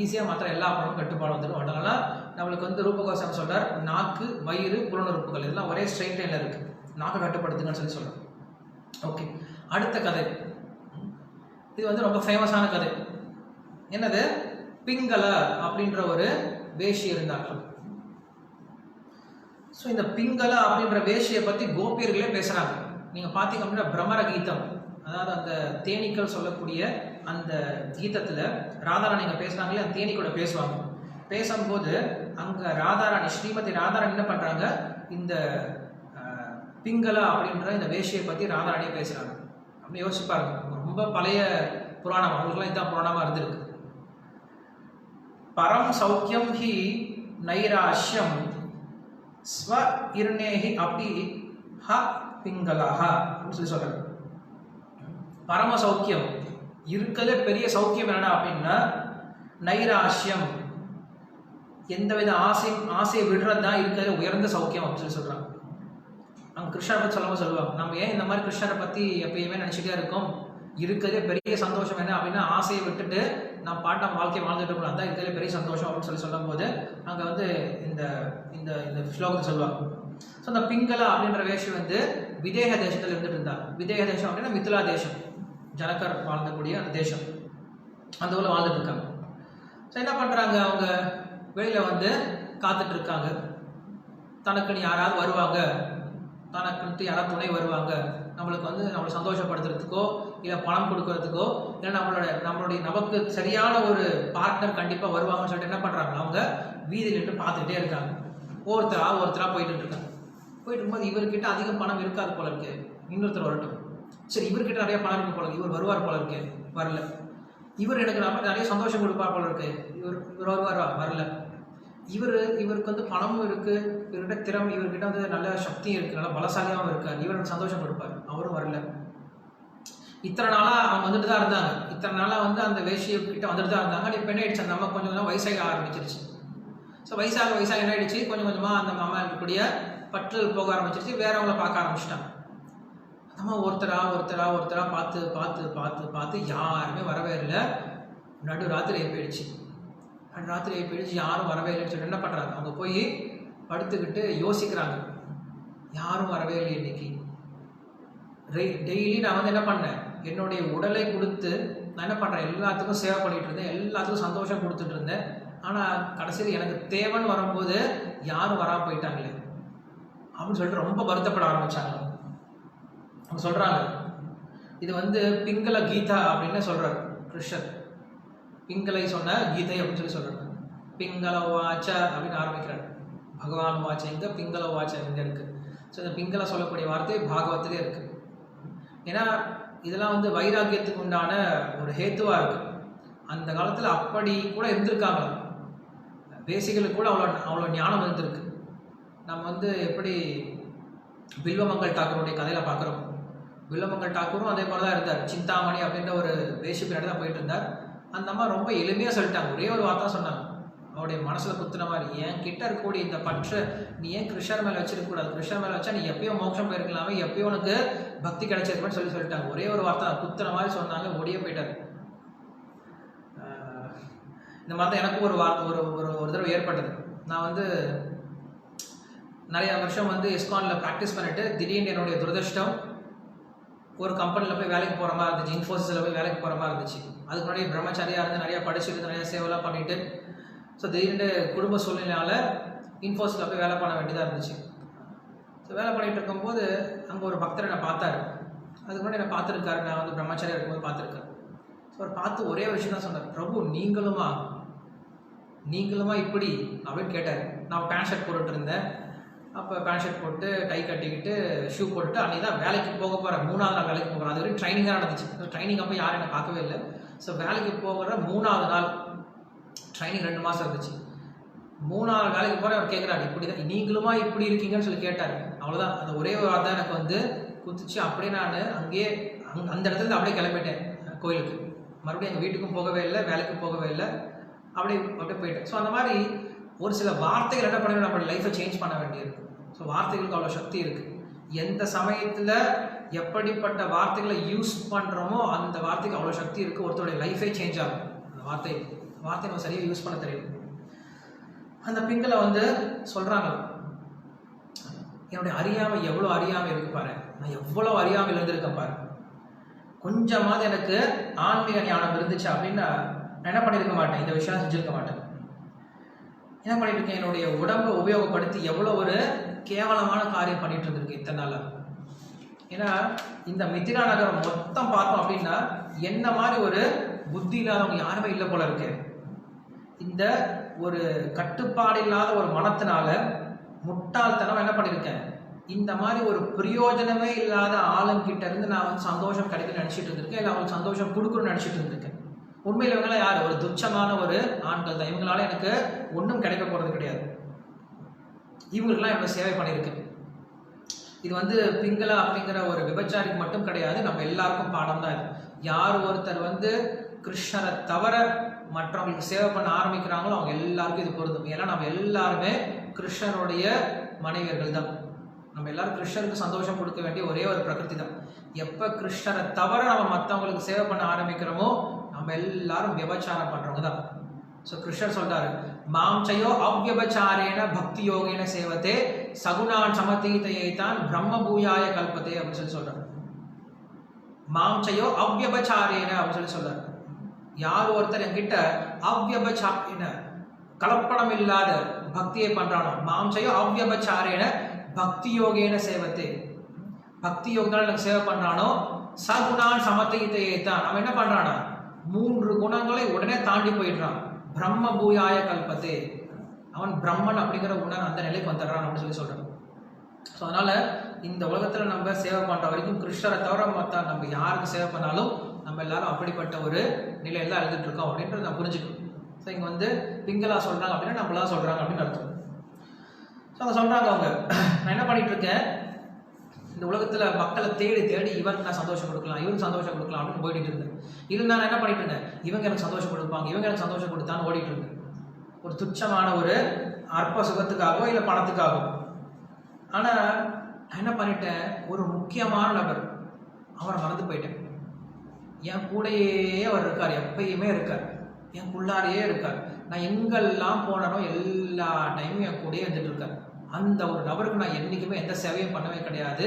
ஈஸியாக மற்ற எல்லா பணமும் கட்டுப்பாடு வந்துடும். அதனால நம்மளுக்கு வந்து ரூபகோசம் சொல்றார், நாக்கு, வயிறு, புலனுறுப்புகள் இதெல்லாம் ஒரே ஸ்ட்ரெயிட் லைனில் இருக்குது. நாக்கை கட்டுப்படுத்துங்கன்னு சொல்கிறார். ஓகே, அடுத்த கதை. இது வந்து ரொம்ப ஃபேமஸான கதை. என்னது? பிங்கள அப்படின்ற ஒரு வேஷி இருந்தார்கள். ஸோ இந்த பிங்கள அப்படின்ற வேஷியை பற்றி கோபியர்களே பேசுகிறாங்க. நீங்கள் பார்த்தீங்க அப்படின்னா பிரமர கீதம், அதாவது அந்த தேனீக்கள் சொல்லக்கூடிய அந்த கீதத்தில் ராதாராணி இங்கே பேசுகிறாங்களே, அந்த தேனீ கூட பேசுவாங்க. பேசும்போது அங்கே ராதாராணி, ஸ்ரீமதி ராதாராணி என்ன பண்ணுறாங்க? இந்த பிங்கள அப்படின்ற இந்த வேஷியை பற்றி ராதாராணியை பேசுகிறாங்க. அப்படின்னு யோசிச்சு பாருங்க. ரொம்ப பழைய புராணம், அவங்களுக்குலாம் இதுதான் புராணமாக இருந்திருக்கு. பரம் சௌக்கியம் ஹி நைராஷ்யம் ஸ்வ இர்ணேஹி அப்பி ஹ பிங்களஹ அப்படின்னு சொல்லி சொல்றாங்க. பரம சௌக்கியம், இருக்கிறதுல பெரிய சௌக்கியம் என்னடா அப்படின்னா நைராஷ்யம், எந்தவித ஆசையை விடுறது தான் இருக்கிறதுல உயர்ந்த சௌக்கியம் அப்படின்னு சொல்லி சொல்றாங்க. அங்கே கிருஷ்ணரை பற்றி சொல்லுவாங்க, நம்ம ஏன் இந்த மாதிரி கிருஷ்ணரை பற்றி எப்பயுமே நினச்சிட்டே இருக்கோம்? இருக்கிறதே பெரிய சந்தோஷம் என்ன அப்படின்னா ஆசையை விட்டுட்டு நான் பாட்டம் வாழ்க்கையை வாழ்ந்துட்டு இருக்கணும், அதான் இருக்கிறதே பெரிய சந்தோஷம் அப்படின்னு சொல்லும் போது அங்கே வந்து இந்த இந்த இந்த ஸ்லோகத்தை சொல்லுவாங்க. ஸோ அந்த பிங்கள அப்படின்ற வேஷி வந்து விதேக தேசத்தில் இருந்துட்டு இருந்தாங்க. விதேக தேசம் அப்படின்னா மிथिला தேசம், ஜனகர் வாழ்ந்தக்கூடிய அந்த தேசம், அந்த ஊரில் வாழ்ந்துட்டு இருக்காங்க. ஸோ என்ன பண்ணுறாங்க? அவங்க வெளியில் வந்து காத்துட்டு இருக்காங்க. தனக்குன்னு யாராவது வருவாங்க, தனக்குன்ட்டு யாராவது துணை வருவாங்க, நம்மளுக்கு வந்து நம்மளை சந்தோஷப்படுத்துறதுக்கோ இல்லை பணம் கொடுக்கறதுக்கோ இல்லை நம்மளுடைய நமக்கு சரியான ஒரு பார்ட்னர் கண்டிப்பாக வருவாங்கன்னு சொல்லிட்டு என்ன பண்ணுறாங்க? அவங்க வீதியில் நின்று பார்த்துக்கிட்டே இருக்காங்க. ஒருத்தராக போயிட்டு இருக்காங்க. போயிட்டு இருக்கும்போது இவர்கிட்ட அதிகம் பணம் இருக்காது போல இருக்கு, இன்னொருத்தர் வரட்டும். சரி, இவர்கிட்ட நிறைய பணம் இருக்கு போல இருக்கு, இவர் வருவார் போல இருக்கு, வரல. இவர் எனக்கு நிறைய சந்தோஷம் கொடுப்பார் போல இருக்கு, இவர் வருவாரா, வரல. இவருக்கு வந்து பணமும் இருக்கு, இவர்கிட்ட திறமை, இவர்கிட்ட வந்து நல்ல சக்தியும் இருக்கு, நல்ல பலசாலியாகவும் இருக்கார், இவருக்கு சந்தோஷம் கொடுப்பார், அவரும் வரல. இத்தனை நாளா அவங்க வந்துட்டு தான் இருந்தாங்க. இத்தனை நாளா வந்து அந்த வேஷிய கிட்ட வந்துட்டு தான் இருந்தாங்க. இப்போ என்ன ஆயிடுச்சு? அந்த அம்மா கொஞ்சம் கொஞ்சம் வயசாக ஆரம்பிச்சிருச்சு. ஸோ வயசாக என்ன ஆயிடுச்சு? கொஞ்சம் கொஞ்சமாக அந்த அம்மா இருக்கக்கூடிய பற்றல் போக ஆரம்பிச்சிருச்சு. வேறவங்களை பார்க்க ஆரம்பிச்சிட்டாங்க. அந்த அம்மா ஒருத்தரா பார்த்து யாருமே வரவே இல்லை. ராத்திரி ஆகி போயிடுச்சு, யாரும் வரவே இல்லைன்னு சொல்லிட்டு என்ன பண்ணுறாங்க? அவங்க போய் படுத்துக்கிட்டு யோசிக்கிறாங்க, யாரும் வரவே இல்லை இன்னைக்கு. டெய்லி நான் வந்து என்ன பண்ணேன்? என்னுடைய உடலை கொடுத்து நான் என்ன பண்ணுறேன்? எல்லாத்துக்கும் சேவை பண்ணிட்டு இருந்தேன், எல்லாத்துக்கும் சந்தோஷம் கொடுத்துட்டு இருந்தேன். ஆனால் கடைசியில் எனக்கு தேவைன்னு வரும்போது யாரும் வராமல் போயிட்டாங்களே அப்படின்னு சொல்லிட்டு ரொம்ப வருத்தப்பட ஆரம்பிச்சாங்க. அவங்க சொல்கிறாங்க, இது வந்து பிங்கள கீதா அப்படின்னு சொல்கிறார் கிருஷ்ணர். பிங்களை சொன்ன கீதை அப்படின்னு சொல்லி சொல்கிறாங்க. பிங்கள வாச்ச அப்படின்னு ஆரம்பிக்கிறார். பகவான் வாச்ச இங்கே, பிங்கள வாச்ச இங்கே இருக்குது. ஸோ இந்த பிங்கள சொல்லக்கூடிய வார்த்தை பாகவத்திலே இருக்குது. ஏன்னா இதெல்லாம் வந்து வைராக்கியத்துக்கு உண்டான ஒரு ஹேத்துவாக இருக்குது. அந்த காலத்தில் அப்படி கூட இருந்திருக்காங்க. பேசிகளுக்கு கூட அவ்வளோ ஞானம் இருந்திருக்கு. நம்ம வந்து எப்படி பில்வமங்கல் டாக்கூருடைய கதையில் பார்க்குறோம். பில்வமங்கல் டாக்கூரும் அதே போல தான் இருந்தார். சிந்தாமணி அப்படின்ற ஒரு வேஷி பின்னாடி தான் போயிட்டு இருந்தார். அந்த அம்மா ரொம்ப எளிமையாக சொல்லிட்டாங்க. ஒரே ஒரு வார்த்தை சொன்னாங்க, அவருடைய மனசில் குத்துன மாதிரி, என் கிட்ட இருக்கக்கூடிய இந்த பற்று நீ ஏன் கிருஷ்ணர் மேலே வச்சிருக்கக்கூடாது? கிருஷ்ணர் மேலே வச்சா நீ எப்பயோ மோட்சம் போயிருக்கலாமே, எப்பயோ உனக்கு பக்தி கிடைச்சிருக்குன்னு சொல்லிட்டாங்க. ஒரே ஒரு வார்த்தை குத்துன மாதிரி சொன்னாங்க, ஓடியே போயிட்டாரு. இந்த மாதிரி தான் எனக்கும் ஒரு வார்த்தை ஒரு ஒரு ஒரு தடவை ஏற்பட்டது. நான் வந்து நிறையா வருஷம் வந்து இஸ்கானில் ப்ராக்டிஸ் பண்ணிவிட்டு திடீர்னு என்னுடைய துரதிர்ஷ்டம் ஒரு கம்பெனியில் போய் வேலைக்கு போகிற மாதிரி இருந்துச்சு. இன்ஃபோசிஸில் போய் வேலைக்கு போகிற மாதிரி இருந்துச்சு. அதுக்கு முன்னாடி பிரம்மச்சாரியாக இருந்து நிறையா படிச்சுட்டு நிறையா சேவெல்லாம் பண்ணிவிட்டு ஸோ திடீர்னு குடும்ப சூழ்நிலையால் இன்ஃபோசிஸில் போய் வேலை பண்ண வேண்டியதாக இருந்துச்சு. ஸோ வேலை பண்ணிகிட்டு இருக்கும்போது அங்கே ஒரு பக்தரை நான் பார்த்தாரு. அதுக்கு முன்னாடி நான் பார்த்துருக்காரு, நான் வந்து பிரம்மச்சாரியாக இருக்கும்போது பார்த்துருக்கேன். ஸோ அவர் பார்த்து ஒரே ஒரு விஷயம் தான் சொன்னார், பிரபு நீங்களுமா இப்படி அப்படின்னு கேட்டார். நான் பேண்ட் ஷர்ட் போட்டுட்டு இருந்தேன். அப்போ பேண்ட் ஷர்ட் போட்டு டை கட்டிக்கிட்டு ஷூ போட்டுட்டு அன்றைக்கி தான் வேலைக்கு போக போகிறேன். 3வது நாள் வேலைக்கு போகிறேன். அது வரைக்கும் ட்ரைனிங்காக நடந்துச்சு. ட்ரைனிங் அப்போ யாரும் என்னை பார்க்கவே இல்லை. ஸோ வேலைக்கு போகிற 3வது நாள், ட்ரைனிங் 2 மாதம் இருந்துச்சு. 3வது வேலைக்கு போகிற அவர் கேட்குறாரு, இப்படி தான் நீங்களுமா இப்படி இருக்கீங்கன்னு சொல்லி கேட்டார். அவ்வளோதான், அந்த ஒரே ஒரு வார்த்தை எனக்கு வந்து குதிச்சு. அப்படியே நான் அங்கேயே அந்த இடத்துல அப்படியே கிளம்பிட்டேன் கோயிலுக்கு. மறுபடியும் எங்கள் வீட்டுக்கும் போகவே இல்லை, வேலைக்கும் போகவே இல்லை. அப்படியே போயிட்டேன். ஸோ அந்த மாதிரி ஒரு சில வார்த்தைகள் என்ன பண்ணணும், நம்மளோட லைஃப்பை சேஞ்ச் பண்ண வேண்டியிருக்கு. ஸோ வார்த்தைகளுக்கு அவ்வளோ சக்தி இருக்குது. எந்த சமயத்தில் எப்படிப்பட்ட வார்த்தைகளை யூஸ் பண்ணுறோமோ அந்த வார்த்தைக்கு அவ்வளோ சக்தி இருக்குது. ஒருத்தருடைய லைஃபே சேஞ்ச் ஆகும் அந்த வார்த்தை நம்ம சரியாக யூஸ் பண்ண தெரியும். அந்த பிங்களை வந்து சொல்கிறாங்க, என்னுடைய அறியாமை எவ்வளோ அறியாமை இருக்கு பாரு, நான் எவ்வளோ அறியாமல் இருந்திருக்கேன் பாரு, கொஞ்சமாவது எனக்கு ஆன்மீக ஞானம் இருந்துச்சு அப்படின்னா நான் என்ன பண்ணியிருக்க மாட்டேன், இந்த விஷயம் செஞ்சுருக்க மாட்டேன். என்ன பண்ணிட்டு இருக்கேன், என்னுடைய உடம்பை உபயோகப்படுத்தி எவ்வளோ ஒரு கேவலமான காரியம் பண்ணிட்டு இருந்திருக்கு இத்தனை நாள். ஏன்னா இந்த மிதிலா நகரம் மொத்தம் பார்த்தோம் அப்படின்னா என்ன மாதிரி ஒரு புத்தி இல்லாதவங்க யாருமே இல்லை போல இருக்கு. இந்த ஒரு கட்டுப்பாடு இல்லாத ஒரு மனத்தினால முட்டாள்தனம் என்ன பண்ணியிருக்கேன், இந்த மாதிரி ஒரு பிரயோஜனமே இல்லாத ஆளுங்கிட்ட இருந்து நான் வந்து சந்தோஷம் கிடைக்குன்னு நினச்சிட்டு இருந்திருக்கேன். இல்லை அவங்களுக்கு சந்தோஷம் கொடுக்கணும்னு நினச்சிட்டு இருந்திருக்கேன். உண்மையில் இவங்களாம் யார், ஒரு துச்சமான ஒரு ஆண்கள் தான். இவங்களால எனக்கு ஒன்றும் கிடைக்க போகிறது கிடையாது. இவங்களுக்கெல்லாம் இவ்வளோ சேவை பண்ணியிருக்கேன். இது வந்து பிங்களா அப்படிங்கிற ஒரு விபச்சாரிக்கு மட்டும் கிடையாது, நம்ம எல்லாருக்கும் பாடம் தான் இது. யார் ஒருத்தர் வந்து கிருஷ்ணரை தவிர மற்றவங்களுக்கு சேவை பண்ண ஆரம்பிக்கிறாங்களோ அவங்க எல்லாருக்கும் இது பொருந்தும். ஏன்னா நம்ம எல்லாருமே கிருஷ்ணருடைய மனைவியர்கள் தான். நம்ம எல்லாரும் கிருஷ்ணருக்கு சந்தோஷம் கொடுக்க வேண்டிய ஒரே ஒரு பிரகிருதி தான். எப்போ கிருஷ்ணரை தவிர நம்ம மற்றவங்களுக்கு சேவை பண்ண ஆரம்பிக்கிறோமோ நம்ம எல்லாரும் விபச்சாரம் பண்ணுறவங்க தான். ஸோ கிருஷ்ணர் சொல்றாரு, மாம்சையோ அவ்யபச்சாரேன பக்தி யோகேன சேவத்தே சகுணான் சமதீதையைத்தான் பிரம்ம பூயாய கல்பத்தே அப்படின்னு சொல்லி சொல்றாரு. மாம்சையோ அவ்யபச்சாரேன அப்படின்னு சொல்றாரு. யார் ஒருத்தர் என்கிட்ட அவ்யபச்சாரேன கலப்படம் இல்லாத பக்தியை பண்றானோ, மாம்சையோ அவ்யபச்சாரேன பக்தி யோகேன சேவத்தே, பக்தி யோகத்தால் எனக்கு சேவை பண்றானோ சகுணான் சமதீதையைத்தான், அவன் என்ன பண்றானா 3 குணங்களை உடனே தாண்டி போயிடுறான். பிரம்ம பூயாய கல்பத்தே, அவன் பிரம்மன் அப்படிங்கிற உணர் அந்த நிலைக்கு வந்துடுறான் அப்படின்னு சொல்லி சொல்றான். ஸோ அதனால இந்த உலகத்துல நம்ம சேவை பண்ற வரைக்கும் கிருஷ்ணரை தவிர மற்ற நம்ம யாருக்கு சேவை பண்ணாலும் நம்ம எல்லாரும் அப்படிப்பட்ட ஒரு நிலையில தான் எழுதிட்டு இருக்கோம் அப்படின்றத நான் புரிஞ்சுக்கணும். ஸோ இங்க வந்து பிங்களா சொல்றாங்க அப்படின்னா நம்மளா சொல்றாங்க அப்படின்னு அர்த்தம். ஸோ அதை சொல்றாங்க அவங்க, நான் என்ன பண்ணிட்டு இருக்கேன், இந்த உலகத்துல மக்களை தேடி தேடி இவருக்கு நான் சந்தோஷம் கொடுக்கலாம், இவருக்கு சந்தோஷம் கொடுக்கலாம் அப்படின்னு போயிட்டு இருந்தேன். இது நான் என்ன பண்ணிட்டு இருந்தேன், இவங்க எனக்கு சந்தோஷம் கொடுப்பாங்க, இவங்க எனக்கு சந்தோஷம் கொடுத்தான்னு ஓடிட்டு இருந்தேன். ஒரு துச்சமான ஒரு அற்ப சுகத்துக்காகவோ இல்லை பணத்துக்காகவோ. ஆனா நான் என்ன பண்ணிட்டேன், ஒரு முக்கியமான நபர் அவரை மறந்து போயிட்டேன். என் கூடையே அவர் இருக்கார், எப்பயுமே இருக்கார், என் குள்ளாரையே இருக்கார். நான் எங்கெல்லாம் போனனோ எல்லா டைமும் என் கூடயே வந்துட்டு இருக்கார். அந்த ஒரு நபருக்கு நான் என்றைக்குமே எந்த சேவையும் பண்ணவே கிடையாது.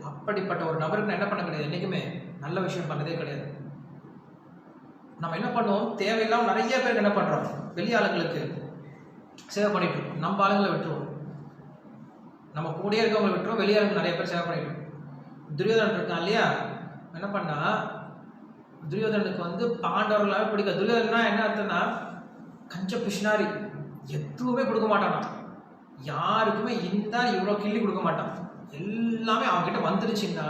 அப்படிப்பட்ட ஒரு நபருக்கு நான் என்ன பண்ண கிடையாது, என்றைக்குமே நல்ல விஷயம் பண்ணதே கிடையாது. நம்ம என்ன பண்ணுவோம், தேவையில்லாம நிறைய பேருக்கு என்ன பண்றோம், வெளி ஆளுங்களுக்கு சேவை பண்ணிட்டு இருக்கோம். நம்ம ஆளுங்களை விட்டுருவோம், நம்ம கூடயே இருக்கவங்களை விட்டுருவோம், வெளி ஆளுங்க நிறைய பேர் சேவை பண்ணிட்டு இருக்கோம். துரியோதனன் இருக்கான் இல்லையா, என்ன பண்ணா, துரியோதனனுக்கு வந்து பாண்டவர்களாவே பிடிக்காது. துரியோதனா என்ன அர்த்தம்னா கஞ்ச பிஷ்னாரி, எதுவுமே கொடுக்க மாட்டானா, யாருக்குமே இந்த இவ்வளோ கிள்ளி கொடுக்க மாட்டான். எல்லாமே அவங்ககிட்ட வந்துருச்சுன்னா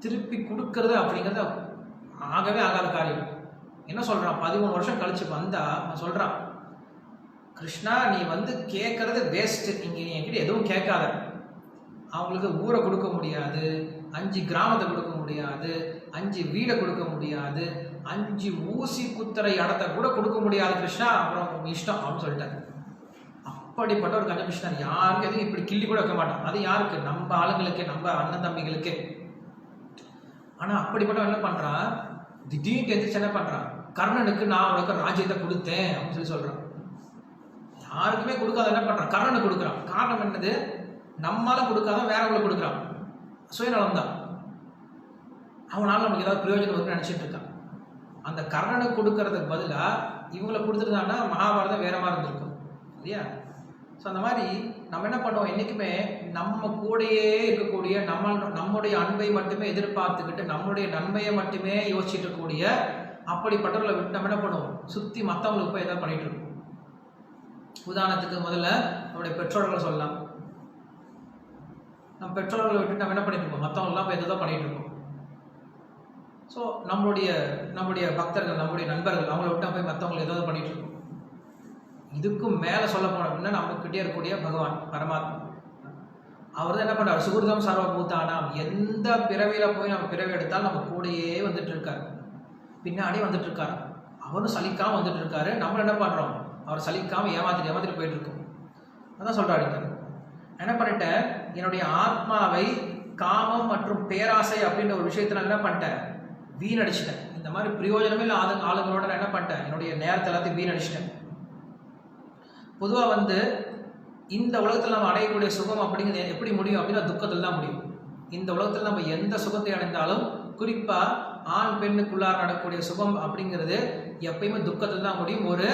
திருப்பி கொடுக்கறது அப்படிங்கிறது ஆகவே ஆகாத காரியம். என்ன சொல்றான், 13 வருஷம் கழிச்சு வந்தா நான் சொல்றான், கிருஷ்ணா நீ வந்து கேட்கறது வேஸ்ட், இங்க நீ என்கிட்ட எதுவும் கேட்காத. அவங்களுக்கு ஊரை கொடுக்க முடியாது, 5 கிராமத்தை கொடுக்க முடியாது, 5 வீடை கொடுக்க முடியாது, 5 ஊசி குத்தரை இடத்தை கூட கொடுக்க முடியாது கிருஷ்ணா, அப்புறம் இஷ்டம் அப்படின்னு சொல்லிட்டாரு. அப்படிப்பட்ட ஒரு கஞ்சபிஷ்ணர், யாருக்கு எதுவும் இப்படி கிள்ளி கூட வைக்க மாட்டான். அது யாருக்கு, நம்ம ஆளுங்களுக்கே, நம்ம அண்ணன் தம்பிகளுக்கே. ஆனா அப்படிப்பட்ட என்ன பண்றான், திடீர்னு எந்திரிச்சு என்ன பண்றான், கர்ணனுக்கு நான் உனக்கு ராஜ்யத்தை கொடுத்தேன் அப்படின்னு சொல்றான். யாருக்குமே கொடுக்காத என்ன பண்றான், கர்ணனுக்கு கொடுக்குறான். காரணம் என்னது, நம்மளால கொடுக்காத வேறவங்களுக்கு கொடுக்குறான். சுயநலம் தான். அவனால நமக்கு ஏதாவது பிரயோஜனம் வரும்னு நினைச்சிட்டு இருக்கான். அந்த கர்ணனுக்கு கொடுக்கறதுக்கு பதிலாக இவங்களை கொடுத்துருந்தாங்கன்னா மகாபாரதம் வேற மாதிரி இருந்திருக்கும் இல்லையா? ஸோ அந்த மாதிரி நம்ம என்ன பண்ணுவோம், என்றைக்குமே நம்ம கூடையே இருக்கக்கூடிய நம்முடைய அன்பை மட்டுமே எதிர்பார்த்துக்கிட்டு நம்முடைய நன்மையை மட்டுமே யோசிச்சுட்டு இருக்கக்கூடிய அப்படிப்பட்டவர்களை விட்டு நம்ம என்ன பண்ணுவோம், சுற்றி மற்றவங்களுக்கு போய் எதாவது பண்ணிட்டு இருக்கோம். உதாரணத்துக்கு முதல்ல நம்முடைய பெற்றோர்களை சொல்லலாம். நம்ம பெற்றோர்களை விட்டு நம்ம என்ன பண்ணிட்டு இருக்கோம், மற்றவங்களாம் போய் எதாவது பண்ணிட்டு இருக்கோம். ஸோ நம்முடைய பக்தர்கள், நம்முடைய நண்பர்கள், அவங்கள விட்டு போய் மற்றவங்களுக்கு ஏதாவது பண்ணிட்டு இருக்கோம். இதுக்கும் மேலே சொல்ல போனோம் அப்படின்னா நம்மக்கிட்டே இருக்கக்கூடிய பகவான் பரமாத்மா, அவர் தான் என்ன பண்ணுறார், சுகிருதம் சர்வபூதானாம், எந்த பிறவியில் போய் நம்ம பிறவி எடுத்தாலும் நம்ம கூடையே வந்துட்டு இருக்காரு, பின்னாடி வந்துட்டு இருக்காரு. அவரும் சலிக்காமல் வந்துட்டு இருக்காரு. நம்ம என்ன பண்ணுறோம், அவர் சலிக்காமல் ஏமாத்திட்டு போயிட்டு இருக்கோம். அதான் சொல்கிறாரு, என்ன பண்ணிட்டேன், என்னுடைய ஆத்மாவை காமம் மற்றும் பேராசை அப்படின்ற ஒரு விஷயத்தை நான் என்ன பண்ணிட்டேன், வீணடிச்சிட்டேன். இந்த மாதிரி பிரயோஜனமே இல்லை ஆளுங்களோட நான் என்ன பண்ணிட்டேன், என்னுடைய நேரத்தை எல்லாத்தையும் வீணடிச்சிட்டேன். பொதுவாக இந்த உலகத்தில் நம்ம அடையக்கூடிய சுகம் அப்படிங்கிறது எப்படி முடியும் அப்படின்னா துக்கத்தில் தான் முடியும். இந்த உலகத்தில் நம்ம எந்த சுகத்தை அடைந்தாலும், குறிப்பாக ஆண் பெண்ணுக்குள்ளார நடக்கக்கூடிய சுகம் அப்படிங்கிறது எப்பயுமே துக்கத்தில் தான் முடியும். ஒரு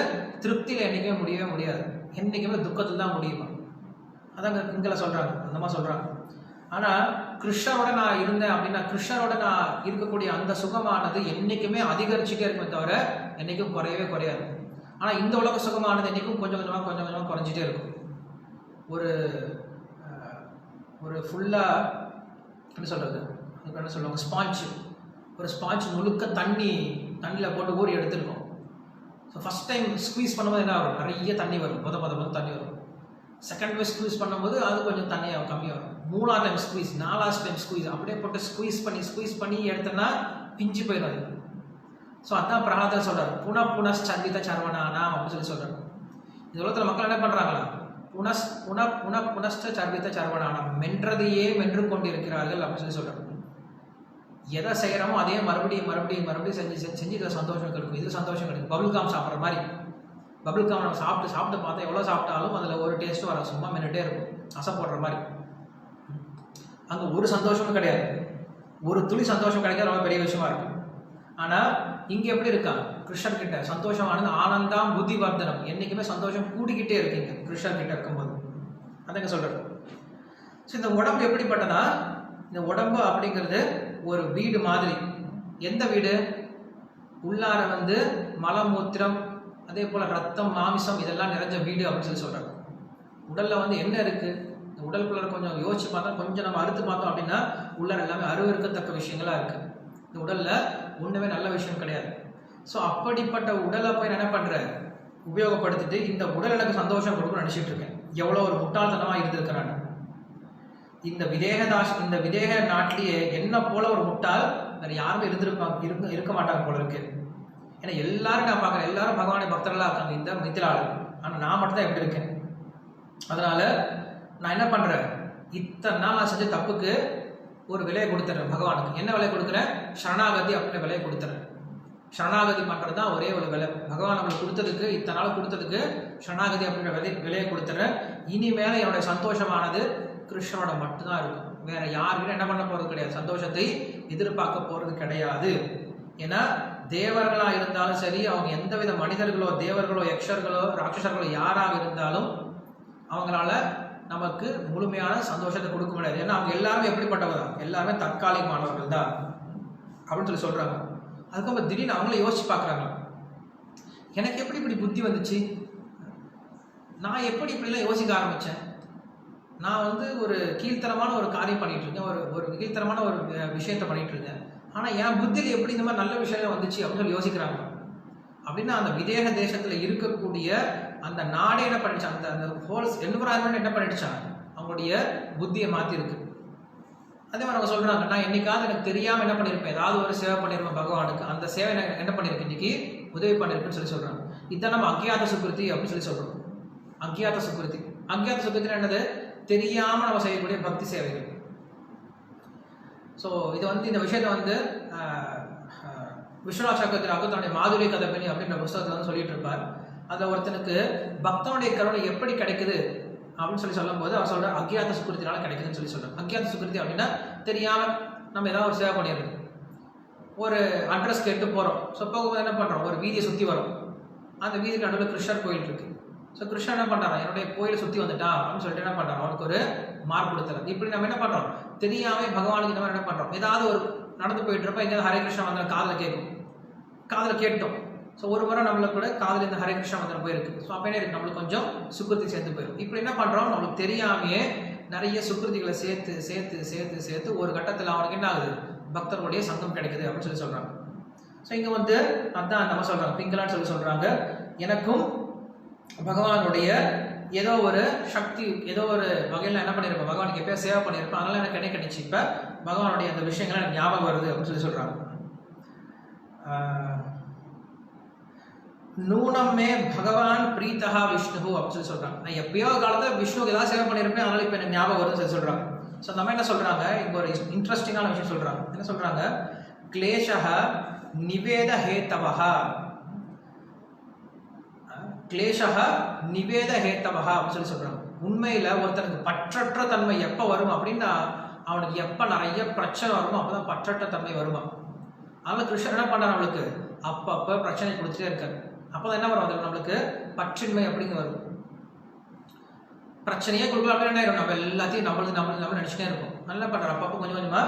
திருப்தியில் என்றைக்குமே முடியவே முடியாது. என்றைக்குமே துக்கத்தில் தான் முடியுமா. அதாங்க இங்கே சொல்கிறாங்க, அந்த மாதிரி சொல்கிறாங்க. ஆனால் கிருஷ்ணரோட நான் இருந்தேன் அப்படின்னா, கிருஷ்ணரோட நான் இருக்கக்கூடிய அந்த சுகமானது என்றைக்குமே அதிகரிச்சுட்டே இருக்குமே தவிர என்றைக்கும் குறையவே குறையாது. ஆனால் இந்த உலக சுகமானது என்றைக்கும் கொஞ்சம் கொஞ்சமாக குறைஞ்சிட்டே இருக்கும். ஒரு ஃபுல்லாக என்ன சொல்கிறது, அதுக்கு என்ன சொல்லுவாங்க, ஒரு ஸ்பாஞ்ச் முழுக்க தண்ணியில் போட்டு ஊறி எடுத்துருக்கோம். ஸோ ஃபஸ்ட் டைம் ஸ்குவீஸ் பண்ணும்போது என்ன ஆகும், நிறைய தண்ணி வரும், மொத தண்ணி வரும். செகண்ட் டைம் ஸ்குவீஸ் பண்ணும்போது அது கொஞ்சம் தண்ணியாக கம்மியாக வரும். 3ஆவது டைம் ஸ்குவீஸ், 4ஆவது டைம் ஸ்குவீஸ், அப்படியே போட்டு ஸ்குவீஸ் பண்ணி எடுத்தோன்னா பிஞ்சு போயிடும் அது. ஸோ அதான் பிரகலாதர் சொல்கிறார், புனஸ்சந்தித சர்வனானா அப்படின்னு சொல்கிறார். இந்த உலகத்தில் மக்கள் என்ன பண்ணுறாங்களா, புனஸ்ட சர்வித்த சர்வனானா, மென்றதையே மென்று கொண்டு இருக்கிறார்கள் அப்படின்னு சொல்கிறார். எதை செய்கிறோமோ அதே மறுபடியும் செஞ்சு இதில் சந்தோஷம் கிடைக்கும், இது சந்தோஷம் கிடைக்கும். பபுள் காம் சாப்பிட்ற மாதிரி, பபுள் காம் நம்ம சாப்பிட்டு பார்த்தா எவ்வளோ சாப்பிட்டாலும் அதில் ஒரு டேஸ்ட்டும் வர, சும்மா மென்னுட்டே இருக்கும், அசை போடுற மாதிரி. அங்கே ஒரு சந்தோஷமும் கிடையாது, ஒரு துளி சந்தோஷம் கிடைக்காது, ரொம்ப பெரிய விஷயமா இருக்கும். ஆனால் இங்கே எப்படி இருக்கா, கிருஷ்ணர் கிட்ட சந்தோஷமானது ஆனந்தம் புத்தி வர்தனம், என்றைக்குமே சந்தோஷம் கூடிக்கிட்டே இருக்கீங்க கிருஷ்ணர் கிட்ட இருக்கும்போது. அதாங்க சொல்கிறது. ஸோ இந்த உடம்பு எப்படிப்பட்டதா, இந்த உடம்பு அப்படிங்கிறது ஒரு வீடு மாதிரி. எந்த வீடு, உள்ளார மலமூத்திரம், அதே போல் ரத்தம் மாமிசம் இதெல்லாம் நிறைஞ்ச வீடு அப்படின்னு சொல்கிறாங்க. உடலில் என்ன இருக்குது, இந்த உடலுக்குள்ள கொஞ்சம் யோசிச்சு பார்த்தா, கொஞ்சம் நம்ம அறுத்து பார்த்தோம் அப்படின்னா உள்ளார எல்லாமே அருவருக்கத்தக்க விஷயங்களாக இருக்குது. இந்த உடலில் ஒன்றுமே நல்ல விஷயம் கிடையாது. ஸோ அப்படிப்பட்ட உடலை போய் என்ன பண்ணுற, உபயோகப்படுத்திட்டு இந்த உடல் எனக்கு சந்தோஷம் கொடுக்கணும்னு நினச்சிட்டு இருக்கேன். எவ்வளோ ஒரு முட்டாள்தனமாக இருந்திருக்கிறாங்க. இந்த விதேக நாட்டிலேயே என்ன போல ஒரு முட்டாள் வேறு யாருமே இருக்க மாட்டாங்க போல இருக்கு. ஏன்னா எல்லாரும் நான் பார்க்குறேன், எல்லாரும் பகவானுடைய பக்தர்களாக இருக்காங்க இந்த மித்திராவில். ஆனால் நான் மட்டும் தான் எப்படி இருக்கேன். அதனால நான் என்ன பண்ணுறேன், இத்தனை நாள் நான் செஞ்ச தப்புக்கு ஒரு விலையை கொடுத்துட்றேன் பகவானுக்கு. என்ன விலை கொடுக்குறேன், சரணாகதி அப்படின்ற விலையை கொடுத்துறேன். சரணாகதி பண்ணுறது தான் ஒரே ஒரு விலை. பகவான் நம்மளுக்கு கொடுத்ததுக்கு, இத்தனை நாள் கொடுத்ததுக்கு சரணாகதி அப்படின்ற விலையை கொடுத்துறேன். இனிமேல் என்னுடைய சந்தோஷமானது கிருஷ்ணனோட மட்டும்தான் இருக்கும். வேற யாருக்கும் என்ன பண்ண போகிறது கிடையாது, சந்தோஷத்தை எதிர்பார்க்க போகிறது கிடையாது. ஏன்னா தேவர்களாக இருந்தாலும் சரி, அவங்க எந்தவித மனிதர்களோ தேவர்களோ யக்ஷர்களோ ராட்சசர்களோ யாராக இருந்தாலும் அவங்களால நமக்கு முழுமையான சந்தோஷத்தை கொடுக்க முடியாது. ஏன்னா அவங்க எல்லாருமே எப்படிப்பட்டவங்க தான், எல்லாருமே தற்காலிகமானவர்கள் தான் அப்படின்னு சொல்கிறாங்க. அதுக்கப்புறம் திடீர்னு அவங்கள யோசிச்சு பார்க்குறாங்க, எனக்கு எப்படி இப்படி புத்தி வந்துச்சு, நான் எப்படி இப்படிலாம் யோசிக்க ஆரம்பித்தேன், நான் ஒரு கீழ்த்தரமான ஒரு காரியம் பண்ணிகிட்டு இருக்கேன், ஒரு கீழ்த்தரமான ஒரு விஷயத்தை பண்ணிகிட்டு இருக்கேன். ஆனால் என் புத்தியில் எப்படி இந்த மாதிரி நல்ல விஷயம் வந்துச்சு அப்படின்னு சொல்லி யோசிக்கிறாங்க. அப்படின்னா அந்த விதேக தேசத்தில் இருக்கக்கூடிய அந்த நாடே என்ன பண்ணிடுச்சா, அந்த ஹோல் என்விரான்மெண்ட் என்ன பண்ணிடுச்சா, அவங்களுடைய புத்தியை மாற்றிருக்கு. அதே மாதிரி அவங்க சொல்கிறாங்க, நான் என்னைக்காவது எனக்கு தெரியாமல் என்ன பண்ணியிருப்பேன், ஏதாவது ஒரு சேவை பண்ணியிருப்பேன் பகவானுக்கு, அந்த சேவை என்ன பண்ணியிருக்கு, இன்னைக்கு உதவி பண்ணியிருக்குன்னு சொல்லி சொல்கிறாங்க. இதுதான் நம்ம அக்ஞாத சுக்ருதி அப்படின்னு சொல்லி சொல்கிறோம். அக்ஞாத சுக்ருதி என்னது, தெரியாமல் நம்ம செய்யக்கூடிய பக்தி சேவைகள். ஸோ இது இந்த விஷயத்தை விஸ்வநாத் சக்கரவர்த்தி தன்னுடைய மாதுரி கதபணி அப்படின்ற புத்தகத்தில் வந்து சொல்லிட்டு இருப்பார். அதில் ஒருத்தனுக்கு பக்தனுடைய கருணை எப்படி கிடைக்குது அப்படின்னு சொல்லும் போது அவர் சொல்ற அக்ஞாத சுக்கிருத்தினால கிடைக்குதுன்னு சொல்றாங்க. அக்ஞாத சுக்கிருத்தி அப்படின்னா தெரியாம நம்ம ஏதாவது ஒரு சேவை பண்ணிடுறது. ஒரு அட்ரஸ் கேட்டு போறோம். ஸோ போகும்போது என்ன பண்றோம், ஒரு வீதியை சுற்றி வரோம். அந்த வீதிக்கு நடுவில் கிருஷ்ணர் கோயில் இருக்கு. ஸோ கிருஷ்ணன் என்ன பண்றான், என்னுடைய கோயிலை சுற்றி வந்துட்டான் அப்படின்னு சொல்லிட்டு என்ன பண்றான், அவனுக்கு ஒரு மார்க் கொடுத்துறது. இப்படி நம்ம என்ன பண்றோம், தெரியாம பகவானுக்கு இந்த மாதிரி என்ன பண்றோம், ஏதாவது ஒரு நடந்து போயிட்டு இருப்போம், எங்கேயாவது ஹரே கிருஷ்ணா வந்தா காதில் கேட்கும், காதில் கேட்டோம். ஸோ ஒரு முறை நம்மளுக்கு கூட காதில் இந்த ஹரே கிருஷ்ணா மந்திரம் போயிருக்கு. ஸோ அப்போ என்ன இருக்கு, நம்மளுக்கு கொஞ்சம் சுக்கிருத்தி சேர்த்து போயிடும். இப்படி என்ன பண்றோம், நம்மளுக்கு தெரியாமையே நிறைய சுக்கிருத்திகளை சேர்த்து சேர்த்து சேர்த்து சேர்த்து ஒரு கட்டத்தில் அவனுக்கு என்ன ஆகுது, பக்தர்களுடைய சங்கம் கிடைக்குது அப்படின்னு சொல்றாங்க. ஸோ இங்க வந்து அதான் நம்ம சொல்றாங்க, பிங்களான்னு சொல்றாங்க, எனக்கும் பகவானுடைய ஏதோ ஒரு சக்தி, ஏதோ ஒரு வகையில் என்ன பண்ணியிருப்பேன், பகவானுக்கு எப்பயோ சேவை பண்ணியிருப்பேன், அதனால எனக்கு என்ன கிடைச்சி, இப்போ பகவானுடைய அந்த விஷயங்கள் எனக்கு ஞாபகம் வருது அப்படின்னு சொல்றாங்க. நூனமே பகவான் பிரீத்தா விஷ்ணு அப்படின்னு சொல்றாங்க. நான் எப்பயோ காலத்தில் விஷ்ணுக்கு ஏதாவது சேவை பண்ணியிருப்பேன், அதனால இப்போ எனக்கு ஞாபகம் வருதுன்னு சொல்றாங்க. ஸோ நம்ம என்ன சொல்றாங்க, இங்க ஒரு இன்ட்ரெஸ்டிங்கான விஷயம் சொல்றாங்க. என்ன சொல்றாங்க, கிளேஷः நிவேத ஹேதவः, கிளேஷः நிவேத ஹேதவः அப்படின்னு சொல்றாங்க. உண்மையில ஒருத்தனுக்கு பற்றற்ற தன்மை எப்ப வரும் அப்படின்னா, அவனுக்கு எப்ப நிறைய பிரச்சனை வருமோ அப்பதான் பற்றற்ற தன்மை வருமா. அதனால கிருஷ்ணன் என்ன பண்றாரு, நம்மளுக்கு அப்பப்ப பிரச்சனை கொடுத்துட்டே இருக்காரு. அப்பதான் என்ன வரும், அதில் நம்மளுக்கு பற்றின்மை அப்படிங்க வரும். பிரச்சனையே கொடுக்கல அப்படின்னு என்ன, நம்ம எல்லாத்தையும் நம்ம நினைச்சுட்டே இருப்போம். நல்லா பண்ற அப்பப்போ கொஞ்சம் கொஞ்சமா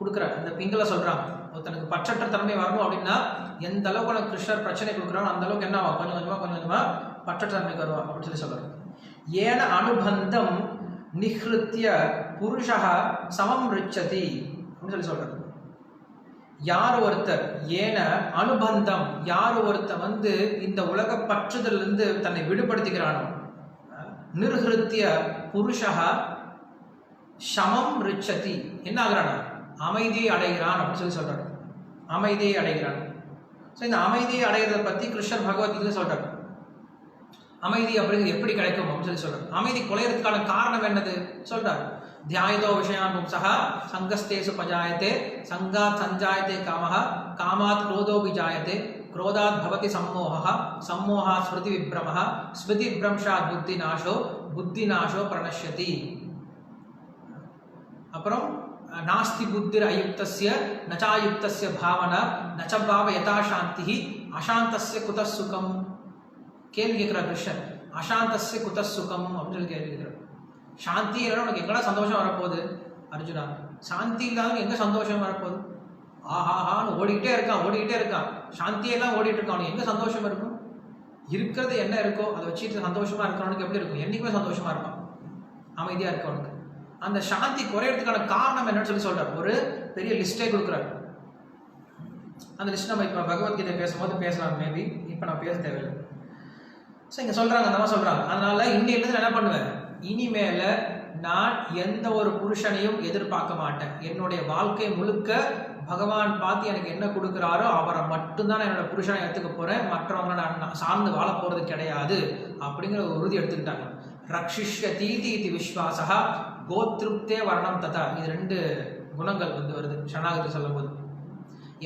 கொடுக்குறாரு. இந்த பிங்கல சொல்றாங்க, ஒருத்தனுக்கு பற்றற்ற தன்மை வரணும் அப்படின்னா எந்த அளவுக்கு உனக்கு கிருஷ்ணர் பிரச்சனை கொடுக்குறானோ அந்த அளவுக்கு என்ன ஆகும், கொஞ்சம் கொஞ்சமா பற்றற்ற தன்மைக்கு வருவா அப்படின்னு சொல்றாரு. ஏன அனுபந்தம் நிஹ்ருத்ய புருஷா சமம் ரிச்சதி அப்படின்னு சொல்றாரு. யார் ஒருத்தர், ஏன அனுபந்தம், யார் ஒருத்தர் வந்து இந்த உலக பற்றுதல் இருந்து தன்னை விடுபடுத்திக்கிறானோ, நிர்ஹிருத்திய புருஷா சமம் ரிச்சதி, என்ன ஆகிறானா, அமைதியை அடைகிறான் அப்படின்னு சொல்றாரு. அமைதியை அடைகிறான். ஸோ இந்த அமைதியை அடைகிறத பத்தி கிருஷ்ணர் பகவத்கீதை சொல்றாரு. அமைதி அப்படிங்கிறது எப்படி கிடைக்கும் அப்படின்னு சொல்றாரு. அமைதி குலையறதுக்கான காரணம் என்னது சொல்றாரு. தியாயதோ விஷயான் பும்சஹ சங்கஸ்தேசு பஜாயதே சங்காத் சஞ்சாயதே காமஹ காமாத் குரோதோ விஜாயதே क्रोधात् भवति सम्मोहः सम्मोहात् स्मृति विभ्रमः स्मृति विभ्रंशात् बुद्धिनाशो बुद्धिनाशो प्रणश्यति. அப்புறம் நாஸ்தி புத்திர் அயுக்தஸ்ய நச்சாயுக்தஸ்ய பாவனா நச்ச பாவ யதா சாந்தி அசாந்தஸ்ய குத சுகம். கேள்வி கேட்கிறார் கிருஷ்ணன், அசாந்தஸ்ய குத சுகம் அப்படின்னு சொல்லி கேள்வி கேட்கிறார். சாந்தி இல்லைன்னா உனக்கு எங்கடா சந்தோஷம் வரப்போகுது அர்ஜுனா, சாந்தி இல்லாத எங்க சந்தோஷம் வரப்போகுது, ஆஹாஹான்னு ஓடிக்கிட்டே இருக்கான், சாந்தியெல்லாம் ஓடிட்டு இருக்கான், அவனுக்கு எங்க சந்தோஷம் இருக்கும், இருக்கிறது என்ன இருக்கோ அதை வச்சுட்டு சந்தோஷமா இருக்கிறவனுக்கு எப்படி இருக்கும், என்னைக்குமே சந்தோஷமா இருப்பான், அமைதியா இருக்கவனுக்கு. அந்த சாந்தி குறையறதுக்கான காரணம் என்னன்னு சொல்லி சொல்றாரு. ஒரு பெரிய லிஸ்டே கொடுக்குறாரு. அந்த லிஸ்ட் நம்ம இப்ப பகவத்கீதை பேசும்போது பேசலாம், மேபி இப்ப நான் பேச தேவையில்லை. ஸோ இங்க சொல்றாங்க, அந்த மாதிரி சொல்றாங்க. அதனால இன்னையிலிருந்து என்ன பண்ணுவேன், இனிமேல நான் எந்த ஒரு புருஷனையும் எதிர்பார்க்க மாட்டேன். என்னுடைய வாழ்க்கை முழுக்க பகவான் பார்த்து எனக்கு என்ன கொடுக்குறாரோ அவரை மட்டும்தான் என்னோட புருஷனை எடுத்துக்க போறேன், மற்றவங்களை நான் சார்ந்து வாழ போறது கிடையாது அப்படிங்கிற ஒரு உறுதி எடுத்துக்கிட்டாங்க. ரக்ஷிஷ்யதீதி இது விஸ்வாசா கோத்ருப்தே வர்ணம் ததா. இது ரெண்டு குணங்கள் வந்து வருது சரணாகதி சொல்லும் போது.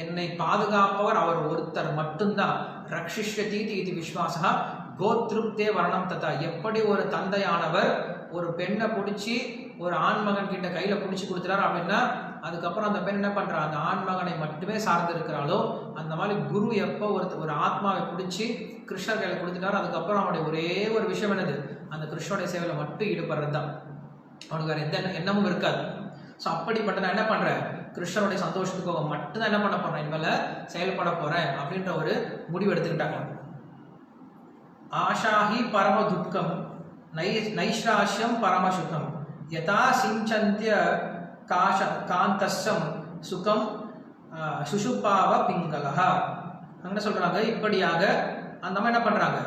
என்னை பாதுகாப்பவர் அவர் ஒருத்தர் மட்டும்தான். ரக்ஷிஷ்யதீதி இது விஸ்வாசா கோத்ருப்தே வர்ணம் ததா. எப்படி ஒரு தந்தையானவர் ஒரு பெண்ணை பிடிச்சி ஒரு ஆண்மகன் கிட்ட கையில பிடிச்சி கொடுத்துறாரு அப்படின்னா அதுக்கப்புறம் அந்த பெண் என்ன பண்றா, அந்த ஆண்மகனை மட்டுமே சார்ந்து இருக்கிறாளோ அந்த மாதிரி குரு எப்போ ஒரு ஆத்மாவை பிடிச்சி கிருஷ்ணர் கையில கொடுத்துட்டாரு, அதுக்கப்புறம் அவனுடைய ஒரே ஒரு விஷயம் என்னது, அந்த கிருஷ்ணனுடைய சேவையில மட்டும் ஈடுபடுறது தான். அவனுக்கு வேற எந்த எண்ணமும் இருக்காது. ஸோ அப்படிப்பட்ட நான் என்ன பண்றேன், கிருஷ்ணனுடைய சந்தோஷத்துக்கு மட்டும்தான் என்ன பண்ண போறேன், இனிமேல செயல்பட போறேன் அப்படின்ற ஒரு முடிவு எடுத்துக்கிட்டாங்க. ஆஷாஹி பரம துக்கம் நைஷ்ராஷ்யம் பரமசுகம் யதா சிஞ்சந்திய காந்தஸ்யம் சுகம் சுஷுபாவ பிங்களஹா. என்ன சொல்றாங்க, இப்படியாக அந்த மாதிரி என்ன பண்றாங்க,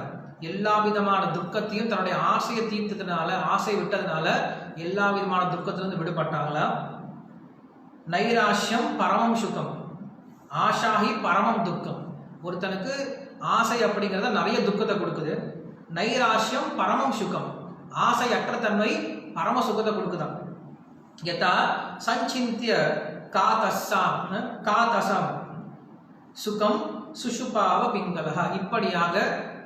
எல்லா விதமான துக்கத்தையும் தன்னுடைய ஆசையை தீர்த்ததுனால, ஆசை விட்டதுனால எல்லா விதமான துக்கத்திலிருந்து விடுபட்டாங்களா. நைராஷ்யம் பரமம் சுகம், ஆஷாஹி பரமம் துக்கம். ஒருத்தனுக்கு ஆசை அப்படிங்கிறத நிறைய துக்கத்தை கொடுக்குது. நைராஷ்யம் பரமம் சுகம், ஆசை அற்ற தன்மை பரம சுகத்தை கொடுக்குதான். யதா சஞ்சிந்திய காதசம் சுகம் சுஷுபாவ பிங்களா. இப்படியாக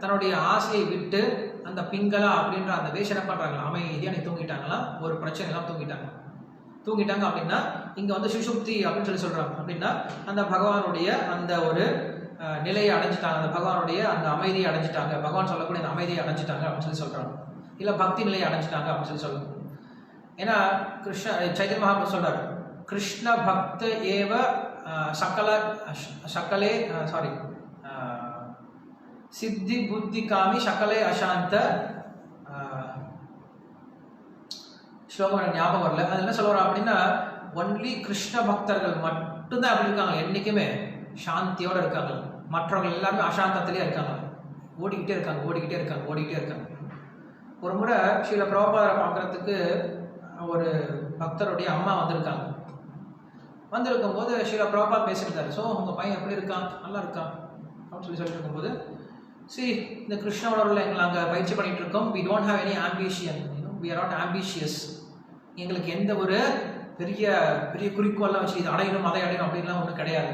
தன்னுடைய ஆசையை விட்டு அந்த பிங்களா அப்படின்ற அந்த வேஷம் என்ன பண்றாங்களா, அமைதியாக தூங்கிட்டாங்களா, ஒரு பிரச்சனை எல்லாம் தூங்கிட்டாங்க அப்படின்னா இங்க வந்து சுஷுப்தி அப்படின்னு சொல்றாங்க. அப்படின்னா அந்த பகவானுடைய அந்த ஒரு நிலையை அடைஞ்சிட்டாங்க, அந்த பகவானுடைய அந்த அமைதியை அடைஞ்சிட்டாங்க, பகவான் சொல்லக்கூடிய அந்த அமைதியை அடைஞ்சிட்டாங்க அப்படின்னு சொல்றாங்க. இல்ல பக்தி நிலையை அடைஞ்சிட்டாங்க அப்படின்னு சொல்லுவாங்க. ஏன்னா சைதன்ய மகாபிரபு சொல்றாரு, கிருஷ்ண பக்த ஏவ சகலே சித்தி புத்தி காமி சகலே அசாந்த ஸ்லோகம் எனக்கு ஞாபகம் வரல. அது என்ன சொல்லுவார் அப்படின்னா, ஒன்லி கிருஷ்ண பக்தர்கள் மட்டும்தான் அப்படி இருக்காங்க, என்னைக்குமே சாந்தியோட இருக்காங்க. மற்றவர்கள் எல்லாருமே அசாந்தத்திலே இருக்காங்க, ஓடிக்கிட்டே இருக்காங்க. ஒரு முறை ஸ்ரீல பிரபுபாதரை பார்க்கறதுக்கு ஒரு பக்தருடைய அம்மா வந்திருக்கும் போது ஸ்ரீல பிரபுபாத் பேசியிருக்காரு. ஸோ உங்கள் பையன் எப்படி இருக்கான், நல்லா இருக்கான் அப்படின்னு சொல்லிட்டு இருக்கும்போது, இந்த கிருஷ்ணோட எங்களை நாங்கள் பயிற்சி பண்ணிட்டு இருக்கோம். we don't have any ambition, we are not ambitious. எங்களுக்கு எந்த ஒரு பெரிய பெரிய குறிக்கோள்லாம் வச்சு இதை அடையணும் அதை அடையணும் அப்படின்லாம் ஒன்றும் கிடையாது.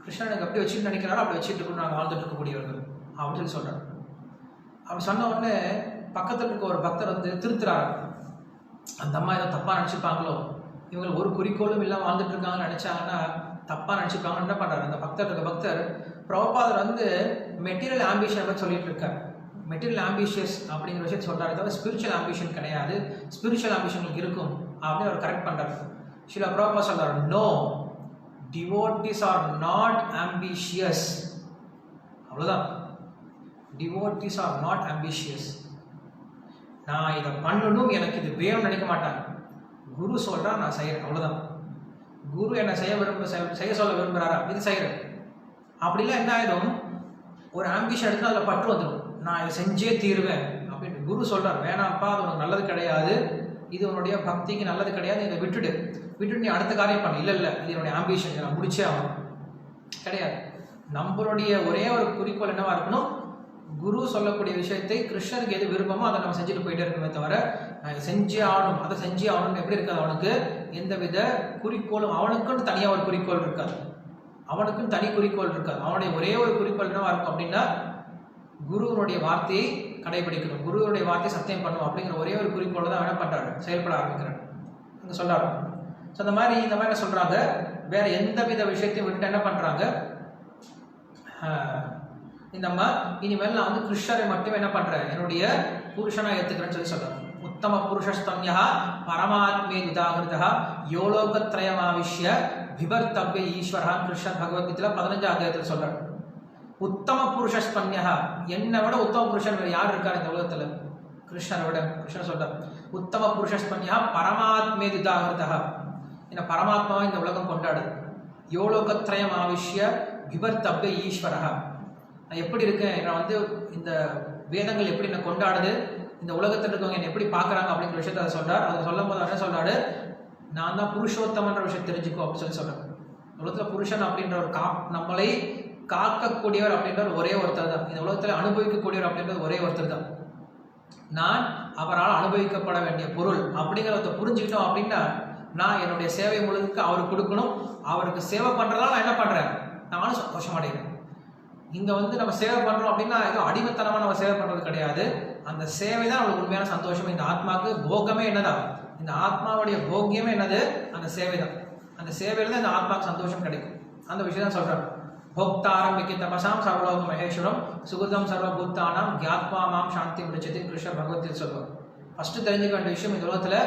கிருஷ்ணன் எனக்கு எப்படி வச்சுட்டு நினைக்கிறாரோ அப்படி வச்சுட்டு இருக்கணும், நாங்கள் வாழ்ந்துட்டு இருக்கக்கூடியவர்கள் அப்படின்னு சொல்கிறார். அப்படி சொன்ன உடனே பக்கத்தில் இருக்க ஒரு பக்தர் வந்து திருத்துறாரு. அந்த அம்மா ஏதோ தப்பாக நினச்சிப்பாங்களோ, இவங்களுக்கு ஒரு குறிக்கோளும் இல்லாமல் வாழ்ந்துட்டு இருக்காங்கன்னு நினச்சாங்கன்னா தப்பாக நினச்சிப்பாங்கன்னு என்ன பண்ணுறாரு அந்த பக்தர் பிரபுபாதர் வந்து மெட்டீரியல் ஆம்பிஷன் பற்றி சொல்லிட்டு இருக்காரு. மெட்டீரியல் ஆம்பிஷியஸ் அப்படிங்கிற விஷயத்தை சொல்கிறாரு, தவிர ஸ்பிரிச்சுவல் ஆம்பிஷன் கிடையாது. ஸ்பிரிச்சுவல் ஆம்பிஷன் இருக்கும் அப்படின்னு அவர் கரெக்ட் பண்ணுறாரு. ஸ்ரீல பிரபுபாதர் சொல்கிறார், no, devotees are not ambitious. அவ்வளோதான், devotees are not ambitious. நான் இதை பண்ணணும், எனக்கு இது வேணும்னு நினைக்க மாட்டாங்க. குரு சொல்றா, நான் செய்யறேன், அவ்வளோதான். குரு என்னை செய்ய சொல்ல விரும்புகிறாரா, இது செய்யறேன். அப்படிலாம் என்ன ஆயிடும், ஒரு ஆம்பிஷன் எடுத்து அதில் பற்று வந்துடும், நான் இதை செஞ்சே தீருவேன் அப்படின்னு. குரு சொல்றார், வேணாம்ப்பா, அது உனக்கு நல்லது கிடையாது, இது உன்னுடைய பக்திக்கு நல்லது கிடையாது, இதை விட்டுட்டு நீ அடுத்த காரியம் பண்ணு. இல்லை இது என்னுடைய ஆம்பிஷன், நான் முடிச்சே ஆகணும் கிடையாது. நம்மளுடைய ஒரே ஒரு குறிக்கோள் என்னவா இருக்கணும், குரு சொல்லக்கூடிய விஷயத்தை கிருஷ்ணருக்கு எது விருப்பமோ அதை நம்ம செஞ்சுட்டு போயிட்டே இருக்கணுமே தவிர அதை செஞ்சே ஆகணும் எப்படி இருக்காது. அவனுக்கு எந்தவித குறிக்கோளும், அவனுக்குன்னு தனியாக ஒரு குறிக்கோள் இருக்காது, அவனுக்குன்னு தனி குறிக்கோள் இருக்காது. அவனுடைய ஒரே ஒரு குறிக்கோள் என்னவா இருக்கும் அப்படின்னா, குருவனுடைய வார்த்தையை கடைபிடிக்கணும், குருவனுடைய வார்த்தையை சத்தியம் பண்ணணும் அப்படிங்கிற ஒரே ஒரு குறிக்கோள் தான் என்ன பண்றாரு, செயல்பட ஆரம்பிக்கிறார் அங்கே சொல்றாரு. ஸோ இந்த மாதிரி சொல்றாங்க, வேற எந்த வித விஷயத்தையும் விட்டு என்ன பண்றாங்க, இந்த அம்மா இனிமேல் நான் வந்து கிருஷ்ணரை மட்டும் என்ன பண்றேன், என்னுடைய புருஷனா ஏத்துக்கிறேன்னு சொல்றாங்க. உத்தம புருஷஸ்தம்யா பரமாத்மே விதாகிருதா யோலோகத்ரயமாவிஷ்ய விபர்த்தவ்ய ஈஸ்வரா கிருஷ்ணன் பகவத்கீதையில 15 அத்தியாயத்தில் சொல்றாரு. உத்தம புருஷஸ்தம்யா, என்னை விட உத்தம புருஷன் வேறு யார் இருக்காரு இந்த உலகத்துல, கிருஷ்ணரை விட. கிருஷ்ணன் சொல்றார், உத்தம புருஷஸ்தம்யா பரமாத்மே விதாகிருதா, என்ன பரமாத்மாவை இந்த உலகம் கொண்டாடுது. யோலோகத்ரயம் ஆவிஷ்ய விபர்த்தவ்ய ஈஸ்வரா, நான் எப்படி இருக்கேன், நான் வந்து இந்த வேதங்கள் எப்படி என்ன கொண்டாடுது, இந்த உலகத்தில் இருக்கவங்க என்ன எப்படி பார்க்குறாங்க அப்படிங்கிற விஷயத்த அதை சொல்றார். அதை சொல்லும் போது என்ன சொல்றாரு, நான் தான் புருஷோத்தமன்ற விஷயம் தெரிஞ்சுக்கோ அப்படின்னு சொல்றாரு. உலகத்தில் புருஷன் அப்படின்ற ஒரு நம்மளை காக்கக்கூடியவர் அப்படின்ற ஒரே ஒருத்தர் தான், இந்த உலகத்தில் அனுபவிக்கக்கூடியவர் அப்படின்றது ஒரே ஒருத்தர் தான். நான் அவரால் அனுபவிக்கப்பட வேண்டிய பொருள் அப்படிங்கிறத புரிஞ்சுக்கிட்டோம் அப்படின்னா, நான் என்னுடைய சேவை முழுக்க அவருக்கு கொடுக்கணும். அவருக்கு சேவை பண்றதால நான் என்ன பண்றேன், நானும் சந்தோஷம் அடைகிறேன். இங்க வந்து நம்ம சேவை பண்றோம் அப்படின்னா ஏதோ அடிமைத்தனமா நம்ம சேவை பண்றது கிடையாது. அந்த சேவை தான் நம்மளுக்கு உண்மையான சந்தோஷம். இந்த ஆத்மாவுக்கு போகமே என்னதான், இந்த ஆத்மாவுடைய போக்கியமே என்னது, அந்த சேவை தான். அந்த சேவையில தான் இந்த ஆத்மாவுக்கு சந்தோஷம் கிடைக்கும். அந்த விஷயம் தான் சொல்றாரு. போக்தாரம்பிக்க தபசாம் சர்வலோக மகேஸ்வரம் சுகுதம் சர்வபூத்தானாம் கியாத்மா மாம் சாந்தி முடிச்சது கிருஷ்ண பகவத்தில் சொல்வார். ஃபர்ஸ்ட் தெரிஞ்சுக்க வேண்டிய விஷயம், இந்த உலகத்துல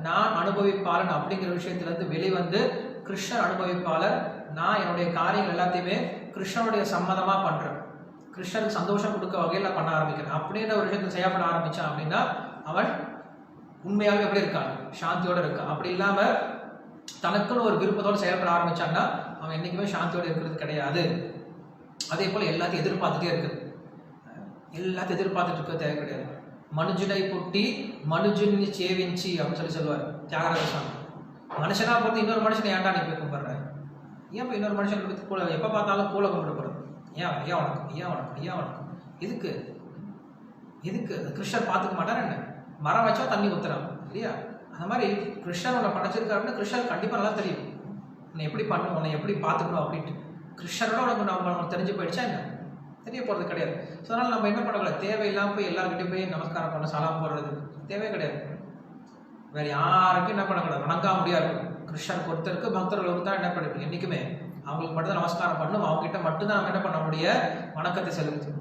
நான் அனுபவிப்பாளன் அப்படிங்கிற விஷயத்திலிருந்து வெளிவந்து கிருஷ்ணன் அனுபவிப்பாளர், நான் என்னுடைய காரியங்கள் எல்லாத்தையுமே கிருஷ்ணனுடைய சம்மதமா பண்றேன், கிருஷ்ணனுக்கு சந்தோஷம் கொடுக்க வகையில பண்ண ஆரம்பிக்கிறேன் அப்படின்ற ஒரு விஷயத்தை செய்யப்பட ஆரம்பிச்சான் அப்படின்னா அவன் உண்மையாகவே எப்படி இருக்கான், சாந்தியோட இருக்கான். அப்படி இல்லாம தனக்குன்னு ஒரு விருப்பத்தோடு செயல்பட ஆரம்பிச்சான்னா அவன் என்னைக்குமே சாந்தியோடு இருக்கிறது கிடையாது. அதே போல எல்லாத்தையும் எதிர்பார்த்துட்டே இருக்குது, எல்லாத்தையும் எதிர்பார்த்துட்டு இருக்க தேவை கிடையாது. மனுஜனை புட்டி மனுஜன் சேவிஞ்சி அப்படின்னு சொல்லுவார் தியாகராஜ சுவாமி. மனுஷனா பொறுத்து இன்னொரு மனுஷனை ஏன்டா நீ போய் கும்பிடுற, ஏன் போய் இன்னொரு மனுஷன் கொடுத்து கூட எப்போ பார்த்தாலும் கூட கும்பிடப்படுறது, ஏன் வணக்கம் எதுக்கு கிருஷ்ணர் பார்த்துக்க மாட்டார் என்ன, மரம் வச்சா தண்ணி ஊத்துறான் இல்லையா? அந்த மாதிரி கிருஷ்ணர் உன்னை படைச்சிருக்காருன்னு கிருஷ்ணர் கண்டிப்பாக நல்லா தெரியும் உன்னை எப்படி பண்ணணும், உன்னை எப்படி பார்த்துக்கணும் அப்படின்ட்டு. கிருஷ்ணரோட நம்ம தெரிஞ்சு போயிடுச்சா என்ன? தெரிய போகிறது கிடையாது. ஸோ அதனால் நம்ம என்ன பண்ணக்கூடாது, தேவையில்லாமல் போய் எல்லாருக்கிட்டையும் போய் நமஸ்காரம் பண்ண சலாம் போடுறது தேவையே கிடையாது. வேறு யாருக்கும் என்ன பண்ணக்கூடாது, வணங்க முடியாது. கிருஷ்ணர் பொறுத்தருக்கு பக்தர்களுக்கு தான் என்ன பண்ணிருக்கோம், என்றைக்குமே அவங்களுக்கு மட்டும் தான் நமஸ்காரம் பண்ணணும். அவங்ககிட்ட மட்டும்தான் நம்ம என்ன பண்ண முடிய வணக்கத்தை செலுத்தணும்.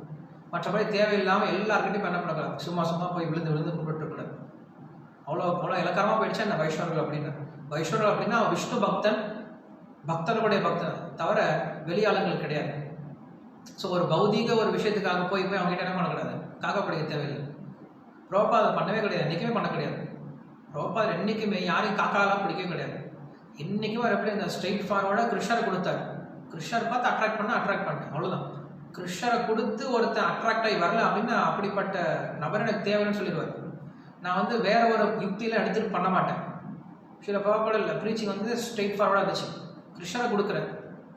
மற்றபடி தேவையில்லாமல் எல்லாருக்கிட்டையும் என்ன பண்ணக்கூடாது, சும்மா சும்மா போய் விழுந்து விழுந்து கும்பிட்டுக்கூடாது. அவ்வளோ இலக்காரமாக போயிடுச்சா என்ன வைஷ்ணவர்கள் அப்படின்னா? வைஷ்ணவர்கள் அப்படின்னா விஷ்ணு பக்தன், பக்தர்களுடைய பக்தன் தவிர வெளியாளுங்கள் கிடையாது. ஸோ ஒரு பௌதீக ஒரு விஷயத்துக்காக போய் அவங்ககிட்ட என்ன பண்ணக்கூடாது, காக்கப்படுக்க தேவையில்லை. பிரபுபாத் அதை பண்ணவே கிடையாது, என்றைக்குமே பண்ண கிடையாது. பிரபுபாத் என்றைக்குமே யாரையும் காக்காலாம் பிடிக்கவே கிடையாது. என்றைக்குமே அவர் எப்படி இந்த ஸ்ட்ரெயிட் ஃபார்வர்டாக கிருஷ்ணரை கொடுத்தாரு. கிருஷ்ணரை பார்த்து அட்ராக்ட் பண்ணேன், அவ்வளோதான். கிருஷ்ணரை கொடுத்து ஒருத்தன் அட்ராக்ட் ஆகி வரல அப்படின்னா அப்படிப்பட்ட நபர் எனக்கு தேவைன்னு சொல்லிடுவார். நான் வந்து வேற ஒரு யுக்தியில் எடுத்துகிட்டு பண்ண மாட்டேன். சில பிரபுபாத் இல்லை, ப்ரீச்சிங் வந்து ஸ்ட்ரெயிட் ஃபார்வர்டாக இருந்துச்சு. கிருஷ்ணரை கொடுக்குறேன்,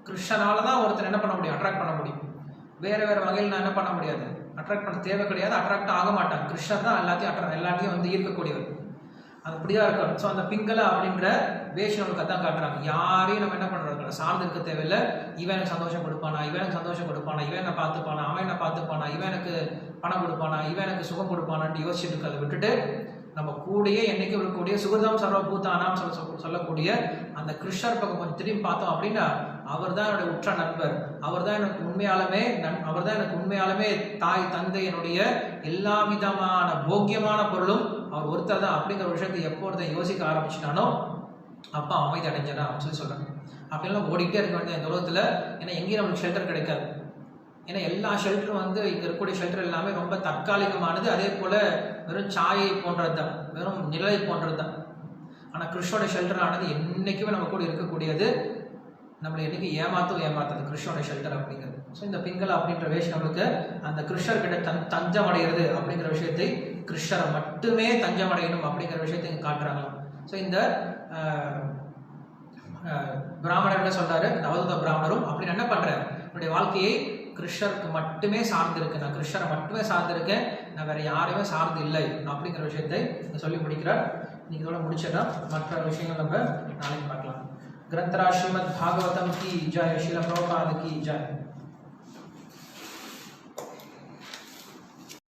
கிருஷ்ணனால தான் ஒருத்தர் என்ன பண்ண முடியும், அட்ராக்ட் பண்ண முடியும். வேறு வகையில் நான் என்ன பண்ண முடியாது, அட்ராக்ட் பண்ண தேவை கிடையாது, அட்ராக்ட் ஆக மாட்டேன். கிருஷ்ணர் தான் எல்லாத்தையும் வந்து ஈர்க்கக்கூடியவர். அது அப்படிதான் இருக்கும். ஸோ அந்த பிங்கள அப்படின்ற வேஷம் நம்மளுக்கு அதான் காட்டுறாங்க. யாரையும் நம்ம என்ன பண்ணுறோம், சார்ந்து இருக்க தேவையில்லை. இவன் எனக்கு சந்தோஷம் கொடுப்பானா, இவன் எனக்கு சந்தோஷம் கொடுப்பானா, இவன் என்ன பார்த்துப்பானா, அவன் என்ன பார்த்துப்பானா, இவன் எனக்கு பணம் கொடுப்பானா, இவன் எனக்கு சுகம் கொடுப்பானான்னு யோசிச்சுட்டு இருக்கிறத விட்டுட்டு நம்ம கூடயே என்னைக்கு இருக்கக்கூடிய சுகிருதம் சர்வபூதானாம் சொல்லக்கூடிய அந்த கிருஷ்ணர் பக்கம் கொஞ்சம் திரும்பி பார்த்தோம் அப்படின்னா அவர் தான் என்னுடைய உற்ற நண்பர். அவர் தான் எனக்கு உண்மையாலுமே தாய் தந்தை, என்னுடைய எல்லா விதமான போக்கியமான பொருளும் அவர் ஒருத்தர் தான் அப்படிங்கிற ஒரு விஷயத்தை எப்பொழுது யோசிக்க ஆரம்பிச்சிட்டானோ அப்பா அமைதி அடைஞ்சானா அப்படின்னு சொல்றாங்க. அப்படின்லாம் ஓடிக்கிட்டே இருக்க வேண்டிய இந்த உலகத்துல, ஏன்னா எங்கேயும் நம்மளுக்கு ஷெல்டர் கிடைக்காது. ஏன்னா எல்லா ஷெல்டரும் வந்து இங்கே இருக்கக்கூடிய ஷெல்டர் எல்லாமே ரொம்ப தற்காலிகமானது. அதே போல் வெறும் சாயை போன்றது தான், வெறும் நிழலை போன்றது தான். ஆனால் கிருஷ்ணோட ஷெல்டரானது என்றைக்குமே நம்ம கூட இருக்கக்கூடியது. நம்மளை என்றைக்கு ஏமாத்தாது கிருஷ்ணோட ஷெல்டர் அப்படிங்கிறது. ஸோ இந்த பிங்கள அப்படின்ற வேஷம் நம்மளுக்கு அந்த கிருஷ்ணர் கிட்ட தஞ்சம் அடைகிறது அப்படிங்கிற விஷயத்தை, கிருஷ்ணரை மட்டுமே தஞ்சம் அடையணும் அப்படிங்கிற விஷயத்தை இங்கே காட்டுறாங்களாம். ஸோ இந்த பிராமணர் என்ன சொல்றாரு, இந்த அவதூத பிராமணரும் அப்படி என்ன பண்றேன், என்னுடைய வாழ்க்கையை கிருஷ்ணருக்கு மட்டுமே சார்ந்திருக்கு, நான் கிருஷ்ணரை மட்டுமே சார்ந்திருக்கேன், நான் வேற யாரையுமே சார்ந்து இல்லை அப்படிங்கிற விஷயத்தை சொல்லி முடிக்கிறார். இன்னைக்கு இதோட முடிச்சிடலாம். மற்ற விஷயங்கள் நம்ம நாளைக்கு பார்க்கலாம். ग्रंथराज श्रीमद् भागवतम की जय, श्रील प्रभुपाद की जय.